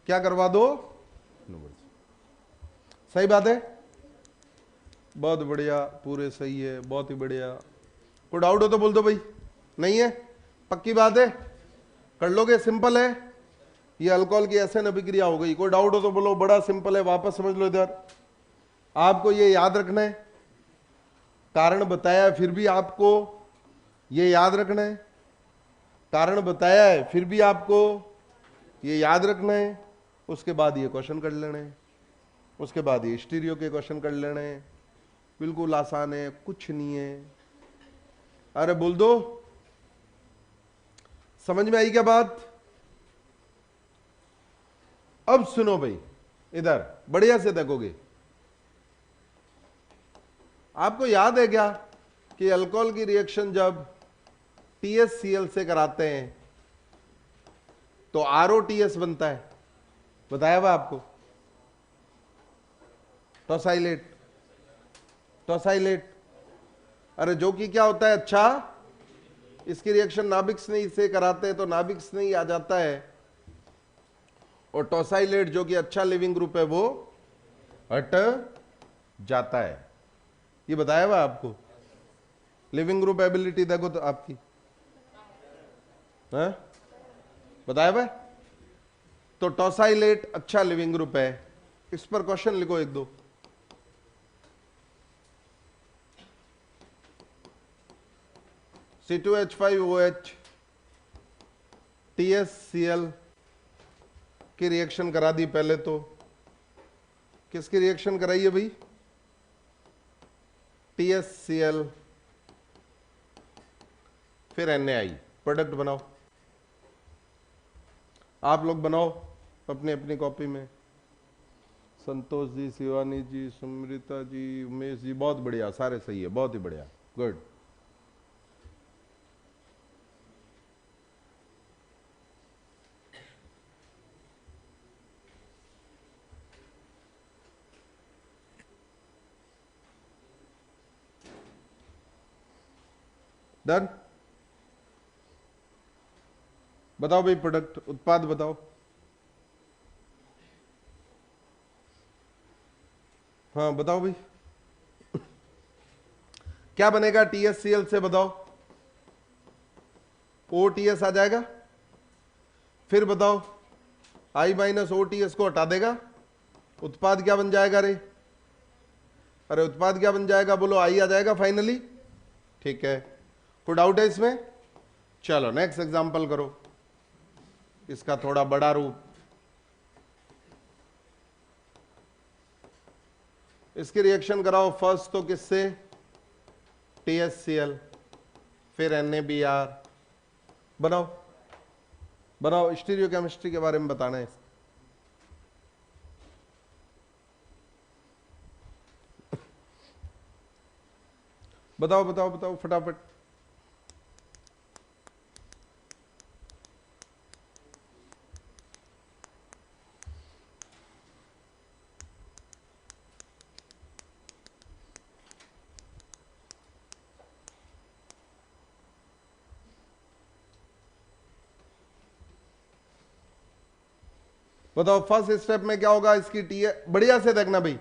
क्या करवा दो? सही बात है, बहुत बढ़िया, पूरे सही है, बहुत ही बढ़िया। कोई डाउट हो तो बोल दो भाई। नहीं है? पक्की बात है? कर लोगे? सिंपल है। ये अल्कोहल की एसएन अभिक्रिया हो गई। कोई डाउट हो तो बोलो। बड़ा सिंपल है, वापस समझ लो। इधर आपको ये याद रखना है, कारण बताया फिर भी आपको ये याद रखना है। कारण बताया है फिर भी आपको ये याद रखना है। उसके बाद ये क्वेश्चन कर लेना है। उसके बाद ये स्टीरियो के क्वेश्चन कर लेने हैं। बिल्कुल आसान है, कुछ नहीं है। अरे बोल दो। समझ में आई क्या बात? अब सुनो भाई, इधर बढ़िया से देखोगे। आपको याद है क्या कि अल्कोहल की रिएक्शन जब TSCl से कराते हैं तो ROTS बनता है? बताया हुआ आपको? टॉसाइलेट। टॉसाइलेट। अरे जो कि क्या होता है? अच्छा, इसकी रिएक्शन नाभिक स्नेही से कराते हैं तो नाभिक स्नेही आ जाता है और टॉसाइलेट जो कि अच्छा लिविंग ग्रुप है वो हट जाता है। ये बताया हुआ आपको? लिविंग ग्रुप एबिलिटी देखो तो आपकी है? बताया हुआ? तो टॉसाइलेट अच्छा लिविंग ग्रुप है। इस पर क्वेश्चन लिखो एक दो। C2H5OH TSCl की रिएक्शन करा दी। पहले तो किसकी रिएक्शन कराई है भाई? TSCl फिर NaI। प्रोडक्ट बनाओ, आप लोग बनाओ अपनी अपनी कॉपी में। संतोष जी, शिवानी जी, सुमृता जी, उमेश जी, बहुत बढ़िया, सारे सही है, बहुत ही बढ़िया, गुड। डन। बताओ भाई, प्रोडक्ट उत्पाद बताओ। हाँ बताओ भाई, क्या बनेगा TSCl से? बताओ। OTS आ जाएगा। फिर बताओ, I-OTS को हटा देगा, उत्पाद क्या बन जाएगा रे? अरे उत्पाद क्या बन जाएगा बोलो? I आ जाएगा फाइनली। ठीक है, कोई डाउट है इसमें? चलो नेक्स्ट एग्जांपल करो, इसका थोड़ा बड़ा रूप। इसकी रिएक्शन कराओ फर्स्ट तो किससे? TSCl फिर NaBr। बनाओ बनाओ, स्टीरियो केमिस्ट्री के बारे में बताना है। बताओ बताओ बताओ फटाफट। बताओ फर्स्ट स्टेप में क्या होगा, इसकी टी है, बढ़िया से देखना भाई,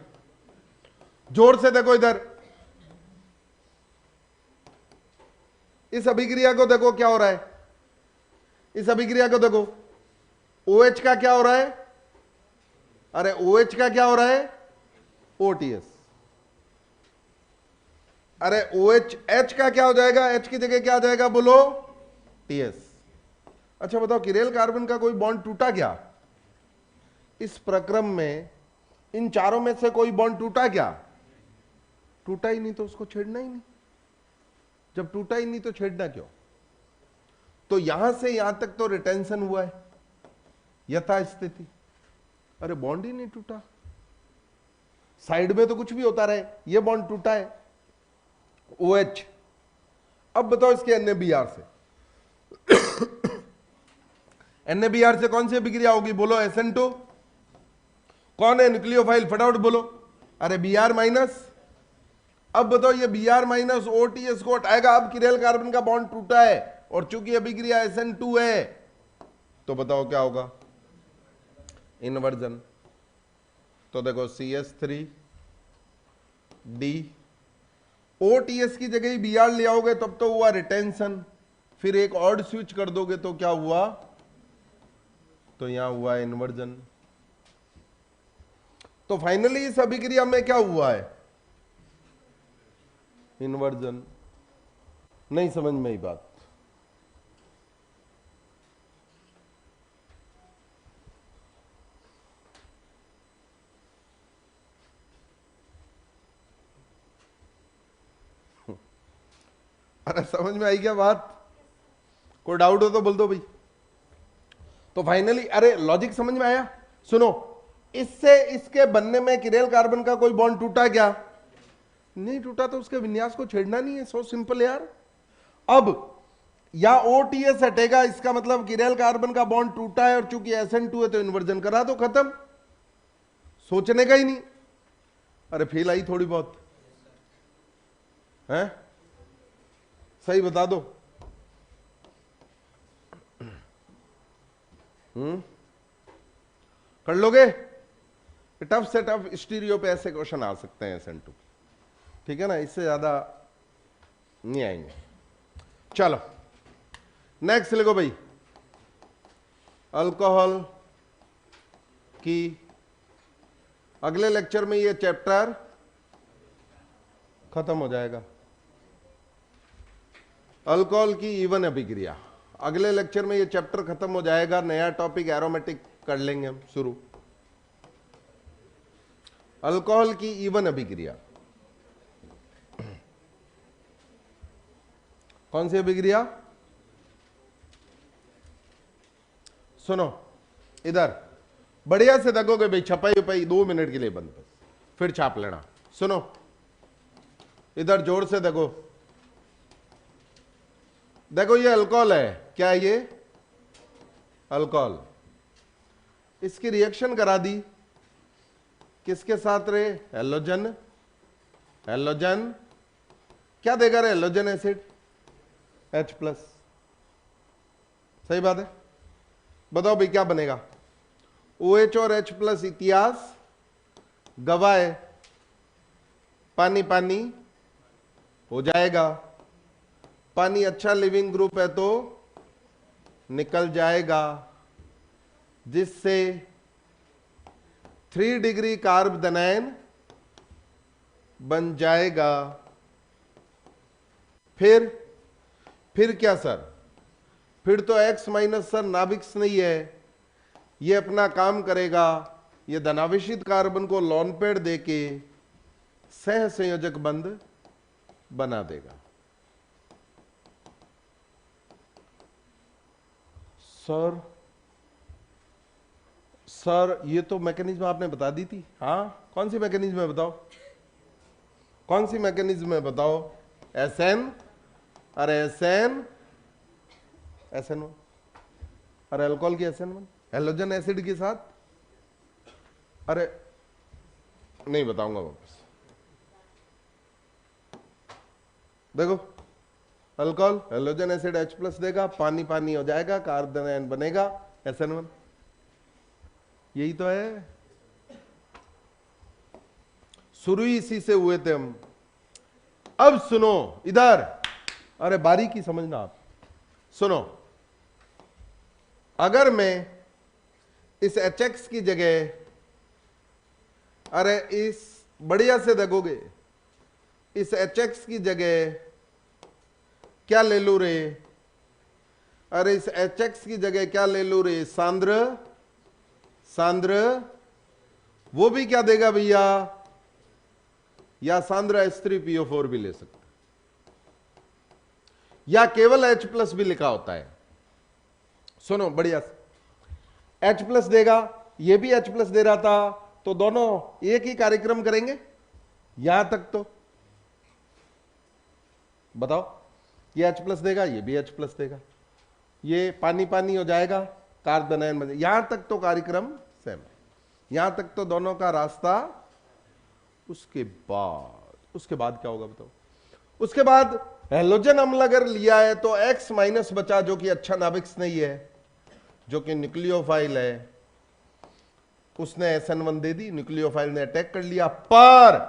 जोर से देखो इधर, इस अभिक्रिया को देखो क्या हो रहा है, इस अभिक्रिया को देखो, OH का क्या हो रहा है, अरे OH का क्या हो रहा है, OTS, अरे OH, H का क्या हो जाएगा, H की जगह क्या आ जाएगा बोलो, TS। अच्छा बताओ किरेल कार्बन का कोई बॉन्ड टूटा क्या, इस प्रक्रम में इन चारों में से कोई बॉन्ड टूटा क्या, टूटा ही नहीं तो उसको छेड़ना ही नहीं, जब टूटा ही नहीं तो छेड़ना क्यों। तो यहां से यहां तक तो रिटेंशन हुआ है, यथा स्थिति, अरे बॉन्ड ही नहीं टूटा, साइड में तो कुछ भी होता रहे, ये बॉन्ड टूटा है OH। अब बताओ इसके NaBr से NaBr से कौन सी अभिक्रिया होगी बोलो, SN2, कौन है न्यूक्लियोफाइल, फटाफट बोलो, अरे Br माइनस। अब बताओ ये Br माइनस OTS को हटाएगा, अब किरेल कार्बन का बॉन्ड टूटा है और चूंकि अभिक्रिया SN2 है तो बताओ क्या होगा, इन्वर्जन। तो देखो CH3 D, OTS की जगह ही Br ले आओगे तब तो हुआ रिटेंशन, फिर एक ऑड स्विच कर दोगे तो क्या हुआ, तो यहां हुआ इन्वर्जन। तो फाइनली इस अभिक्रिया में क्या हुआ है, इन्वर्जन। नहीं समझ में आई बात, अरे समझ में आई क्या बात, कोई डाउट हो तो बोल दो भाई। तो फाइनली अरे लॉजिक समझ में आया, सुनो, इससे इसके बनने में किरेल कार्बन का कोई बॉन्ड टूटा क्या, नहीं टूटा, तो उसके विन्यास को छेड़ना नहीं है, सो सिंपल यार। अब या OTS हटेगा, इसका मतलब किरेल कार्बन का बॉन्ड टूटा है और चूंकि SN2 है तो इन्वर्जन करा दो, खत्म, सोचने का ही नहीं। अरे फेल आई थोड़ी बहुत है, सही बता दो। कर लोगे, टफ से टफ स्टीरियो पे ऐसे क्वेश्चन आ सकते हैं SN2, ठीक है ना, इससे ज्यादा नहीं आएंगे। चलो नेक्स्ट लिखो भाई, अल्कोहल की, अगले लेक्चर में ये चैप्टर खत्म हो जाएगा, अल्कोहल की इवन अभिक्रिया, अगले लेक्चर में ये चैप्टर खत्म हो जाएगा, नया टॉपिक एरोमेटिक कर लेंगे हम शुरू। अल्कोहल की इवन अभिक्रिया, कौन सी अभिक्रिया, सुनो इधर बढ़िया से देखोगे भाई, छपाई उपाई 2 मिनट के लिए बंद, बस फिर छाप लेना। सुनो इधर जोर से देखो, देखो ये अल्कोहल है, क्या है ये, अल्कोहल, इसकी रिएक्शन करा दी किसके साथ रे, हेलोजन, हेलोजन क्या देगा रे, हेलोजन एसिड H+, सही बात है। बताओ भाई क्या बनेगा, OH और H+ इतिहास गवाए, पानी पानी हो जाएगा, पानी अच्छा लिविंग ग्रुप है तो निकल जाएगा, जिससे 3 डिग्री कार्बोदनायन बन जाएगा। फिर क्या सर, फिर तो X माइनस सर नाभिक्स नहीं है, ये अपना काम करेगा, ये धनावेशित कार्बन को लॉन पेड़ देके सह संयोजक बंध बना देगा। सर ये तो मैकेनिज्म आपने बता दी थी, हाँ कौन सी मैकेनिज्म है बताओ, कौन सी मैकेनिज्म है बताओ, SN, अरे SN1, अरे अल्कोहल की SN1 हेलोजन एसिड के साथ, अरे नहीं बताऊंगा वापस, देखो अल्कोहल हेलोजन एसिड H+ देगा, पानी पानी हो जाएगा, कार्बोदनायन बनेगा SN1, यही तो है, शुरू ही इसी से हुए थे हम। अब सुनो इधर, अरे बारीकी समझना आप, सुनो, अगर मैं इस HX की जगह, अरे इस बढ़िया से देखोगे, इस HX की जगह क्या ले लू रे, अरे इस HX की जगह क्या ले लू रे, सांद्र, सांद्र, वो भी क्या देगा भैया, या सांद्र H3PO4 भी ले सकते, या केवल H+ भी लिखा होता है। सुनो बढ़िया से, H+ देगा, ये भी H+ दे रहा था, तो दोनों एक ही कार्यक्रम करेंगे यहां तक। तो बताओ, ये H+ देगा, ये भी H+ देगा, ये पानी पानी हो जाएगा, कार्बन आयन बन, यहां तक तो कार्यक्रम सेम है, यहां तक तो दोनों का रास्ता। उसके बाद क्या होगा बताओ? उसके बाद हैलोजन अम्ल अगर लिया है तो X- बचा, जो कि अच्छा नाभिक नहीं है, जो कि न्यूक्लियोफाइल है, उसने SN1 दे दी, न्यूक्लियोफाइल ने अटैक कर लिया। पर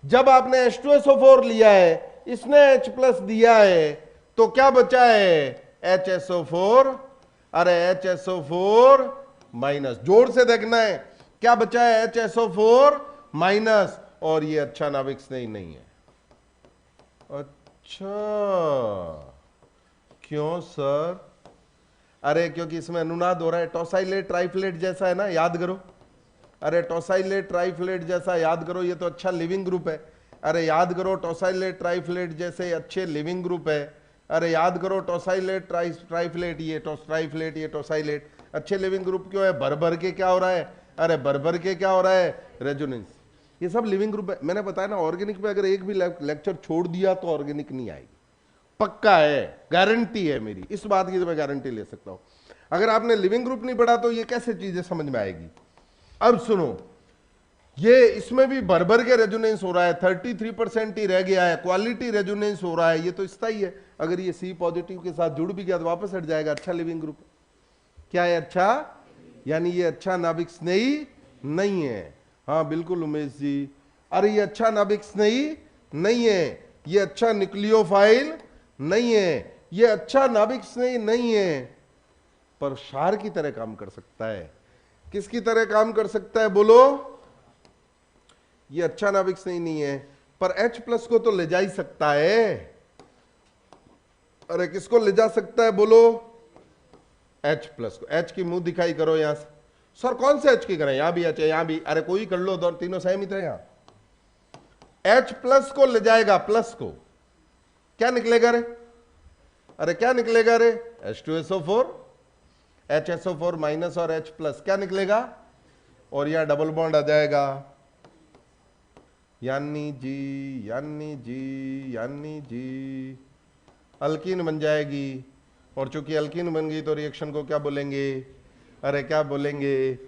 जब आपने H2SO4 लिया है, इसने H+ दिया है, तो क्या बचा है? HSO4, अरे HSO4-, जोर से देखना है, क्या बचा है? HSO4-, और ये अच्छा नाभिक नहीं है। अच्छा, क्यों सर? अरे क्योंकि इसमें अनुनाद हो रहा है, टॉसाइलेट ट्राइफलेट जैसा है ना, याद करो, अरे टॉसाइलेट ट्राइफलेट जैसा याद करो, ये तो अच्छा लिविंग ग्रुप है। अरे याद करो, टॉसाइलेट ट्राइफलेट जैसे अच्छे लिविंग ग्रुप है। अरे याद करो, टॉसाइलेट ट्राइफलेट, ये ट्राइफलेट, ये टॉसाइलेट, अच्छे लिविंग ग्रुप क्यों है? भर भर के क्या हो रहा है? अरे भर भर के क्या हो रहा है? रेजोनेंस, ये सब लिविंग ग्रुप है। मैंने बताया ना, ऑर्गेनिक में अगर एक भी लेक्चर छोड़ दिया तो ऑर्गेनिक नहीं आएगी, पक्का है, गारंटी है मेरी, इस बात की तो मैं गारंटी ले सकता हूं। अगर आपने लिविंग ग्रुप नहीं पढ़ा तो ये कैसे चीजें समझ में आएगी? अब सुनो, ये इसमें भी भर भर के रेजोनेंस हो रहा है, 33% ही रह गया है, क्वालिटी रेजोनेंस हो रहा है, ये तो स्थायी है। अगर ये C पॉजिटिव के साथ जुड़ भी गया तो वापस हट जाएगा, अच्छा लिविंग ग्रुप। क्या है? अच्छा, यानी ये अच्छा नाभिक स्नेही नहीं है। हाँ बिल्कुल उमेश जी, अरे ये अच्छा नाभिक स्नेही नहीं है, ये अच्छा न्यूक्लियोफाइल नहीं है, ये अच्छा नाभिक स्नेही नहीं है, पर क्षार की तरह काम कर सकता है। किसकी तरह काम कर सकता है बोलो? ये अच्छा नाभिक स्नेही नहीं है, पर H+ को तो ले जा ही सकता है। अरे किसको ले जा सकता है बोलो? H+ को। H की मुंह दिखाई करो यहां से। सर कौन से H की करें? यहां भी H है, यहां भी, अरे कोई कर लो, दो तीनों सहमित है। यहां H+ को ले जाएगा, प्लस को, क्या निकलेगा रे? अरे क्या निकलेगा रे? H2SO4, HSO4- और H+, क्या निकलेगा? और यहां डबल बॉन्ड आ जाएगा, यानी जी, यानी जी, यानी जी, अल्कीन बन जाएगी। और चूंकि अल्कीन बन गई तो रिएक्शन को क्या बोलेंगे? अरे क्या बोलेंगे?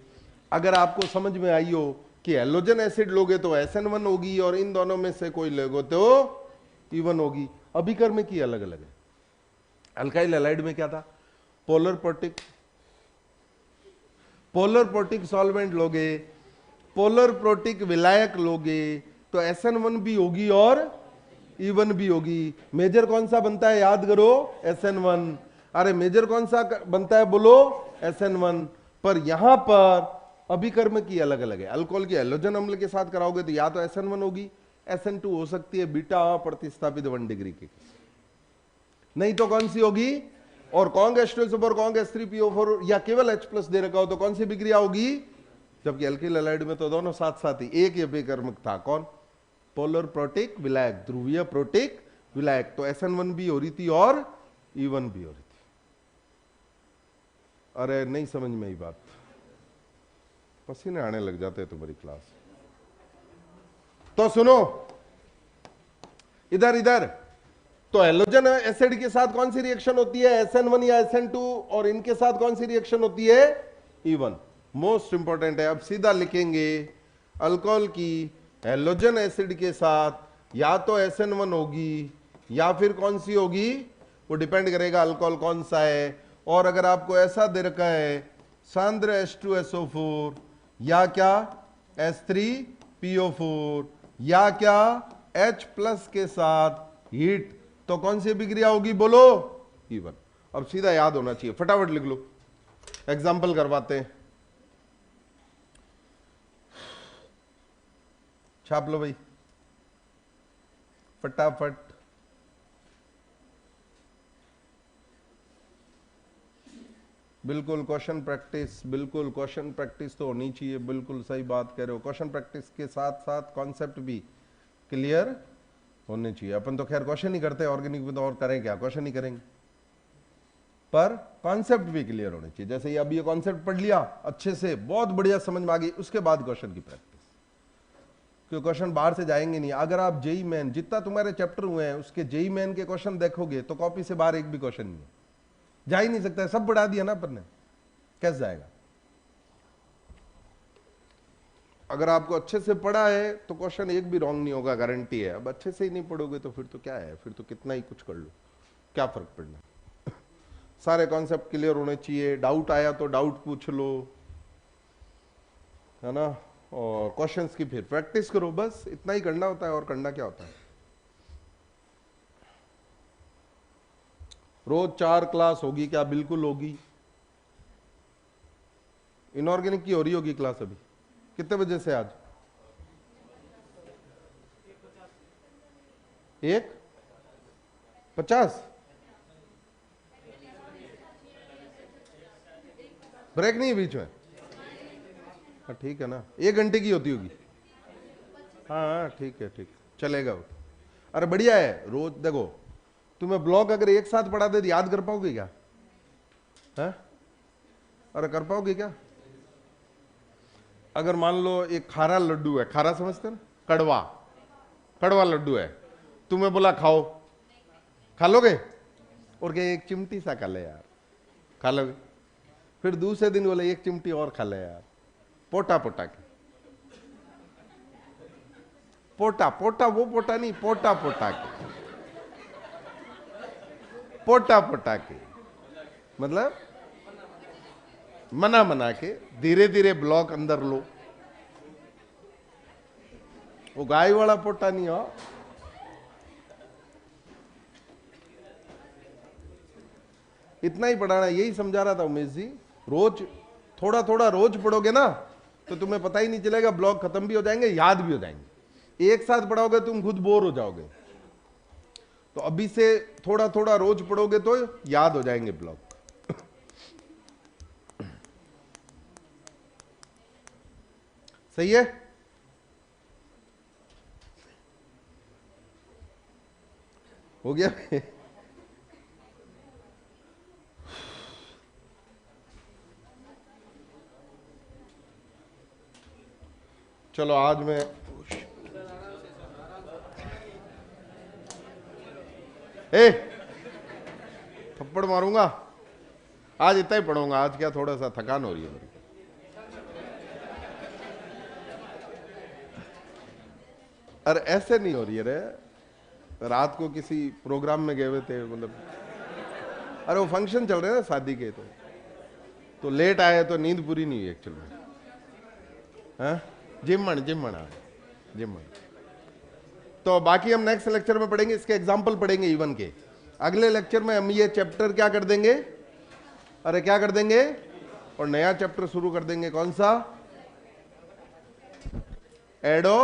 अगर आपको समझ में आई हो कि हैलोजन एसिड लोगे तो SN1 होगी, और इन दोनों में से कोई लोगे तो E1 होगी। अभिकर्म की अलग अलग है। अल्काइल हैलाइड में क्या था? पोलर प्रोटिक सॉल्वेंट लोगे, पोलर प्रोटिक विलायक लोगे तो SN1 भी होगी और E1 भी होगी। मेजर कौन सा बनता है? याद करो, SN1। अरे मेजर कौन सा बनता है बोलो? SN1। पर यहां पर अभिकर्म की अलग अलग है। अल्कोहल की हैलोजन अम्ल के साथ कराओगे तो या तो SN1 होगी, SN2 हो सकती है, बीटा प्रतिस्थापित 1 डिग्री की, नहीं तो कौन सी होगी? और कौन H2SO4, कौन H3PO4, या केवल H+ दे रखा हो तो कौन सी विक्रिया होगी? जबकि अल्किल हैलाइड में तो दोनों साथ साथ ही, एक ही अभिकर्मक था, कौन? पोलर प्रोटिक विलायक, ध्रुवीय प्रोटिक विलायक। तो SN1 भी हो रही थी और E1 भी हो रही थी। अरे नहीं समझ में आई बात, पसीने आने लग जाते हैं तुम्हारी क्लास। तो सुनो इधर इधर, तो हैलोजन एसिड के साथ कौन सी रिएक्शन होती है? SN1 या SN2, और इनके साथ कौन सी रिएक्शन होती है? E1। मोस्ट इंपॉर्टेंट है। अब सीधा लिखेंगे, अल्कोहल की हैलोजन एसिड के साथ या तो SN1 होगी या फिर कौन सी होगी? वो डिपेंड करेगा अल्कोहल कौन सा है। और अगर आपको ऐसा दे रखा है सांद्र H2SO4 या क्या H3PO4, या क्या H+ के साथ हीट, तो कौन सी अभिक्रिया होगी बोलो? E1। अब सीधा याद होना चाहिए, फटाफट लिख लो, एग्जाम्पल करवाते हैं। छाप लो भाई फटाफट। बिल्कुल क्वेश्चन प्रैक्टिस, बिल्कुल क्वेश्चन प्रैक्टिस तो होनी चाहिए, बिल्कुल सही बात कह रहे हो। क्वेश्चन प्रैक्टिस के साथ साथ कॉन्सेप्ट भी क्लियर होने चाहिए। अपन तो खैर क्वेश्चन ही करते हैं ऑर्गेनिक में, तो और करें क्या, क्वेश्चन ही करेंगे, पर कॉन्सेप्ट भी क्लियर होने चाहिए। जैसे ये अभी ये कॉन्सेप्ट पढ़ लिया अच्छे से, बहुत बढ़िया समझ में आ गई, उसके बाद क्वेश्चन की प्रैक्टिस, क्योंकि क्वेश्चन बाहर से जाएंगे नहीं। अगर आप जेई मेन जितना तुम्हारे चैप्टर हुए हैं उसके जेई मेन के क्वेश्चन देखोगे तो कॉपी से बाहर एक भी क्वेश्चन नहीं है, जा ही नहीं सकता है, सब बढ़ा दिया ना अपन ने, कैसे जाएगा? अगर आपको अच्छे से पढ़ा है तो क्वेश्चन एक भी रॉन्ग नहीं होगा, गारंटी है। अब अच्छे से ही नहीं पढ़ोगे तो फिर तो क्या है, फिर तो कितना ही कुछ कर लो, क्या फर्क पड़ना। सारे कॉन्सेप्ट क्लियर होने चाहिए, डाउट आया तो डाउट पूछ लो, है ना, और क्वेश्चंस की फिर प्रैक्टिस करो, बस इतना ही करना होता है, और करना क्या होता है। रोज 4 क्लास होगी क्या? बिल्कुल होगी। इनऑर्गेनिक की हो रही होगी क्लास अभी, कितने बजे से आज? 1:50 ब्रेक नहीं है बीच में? हाँ ठीक है ना, 1 घंटे की होती होगी। हाँ ठीक है, ठीक चलेगा वो। अरे बढ़िया है, रोज देखो, तुम्हें ब्लॉक अगर एक साथ पढ़ा दे तो याद कर पाओगे क्या? है? अरे कर पाओगे क्या? अगर मान लो एक खारा लड्डू है, खारा समझते हो ना, कड़वा, कड़वा लड्डू है, तुम्हें बोला खाओ, खा लोगे? और क्या एक चिमटी सा खा ले यार, खा लोगे? फिर दूसरे दिन बोले एक चिमटी और खा ले यार, पोटा पोटा के, पोटा पोटा, वो पोटा नहीं, पोटा पोटा के, पोटा पोटा के, मतलब मना मना के धीरे धीरे ब्लॉक अंदर लो। वो गाय वाला पोटा नहीं हो। इतना ही पढ़ाना, यही समझा रहा था उमेश जी। रोज थोड़ा थोड़ा रोज पढ़ोगे ना तो तुम्हें पता ही नहीं चलेगा, ब्लॉक खत्म भी हो जाएंगे, याद भी हो जाएंगे। एक साथ पढ़ोगे तुम खुद बोर हो जाओगे, तो अभी से थोड़ा थोड़ा रोज पढ़ोगे तो याद हो जाएंगे ब्लॉक। सही है? हो गया? चलो आज मैं थप्पड़ मारूंगा, आज इतना ही पढ़ूंगा। आज क्या थोड़ा सा थकान हो रही है मेरी। अरे ऐसे नहीं हो रही है रे, रात को किसी प्रोग्राम में गए हुए थे, मतलब अरे वो फंक्शन चल रहे हैं ना शादी के, तो लेट आए तो नींद पूरी नहीं हुई एक्चुअल में। हाँ जिमन जिमन। तो बाकी हम नेक्स्ट लेक्चर में पढ़ेंगे, इसके एग्जाम्पल पढ़ेंगे इवन के। अगले लेक्चर में हम ये चैप्टर क्या कर देंगे, अरे क्या कर देंगे, और नया चैप्टर शुरू कर देंगे। कौन सा? एडो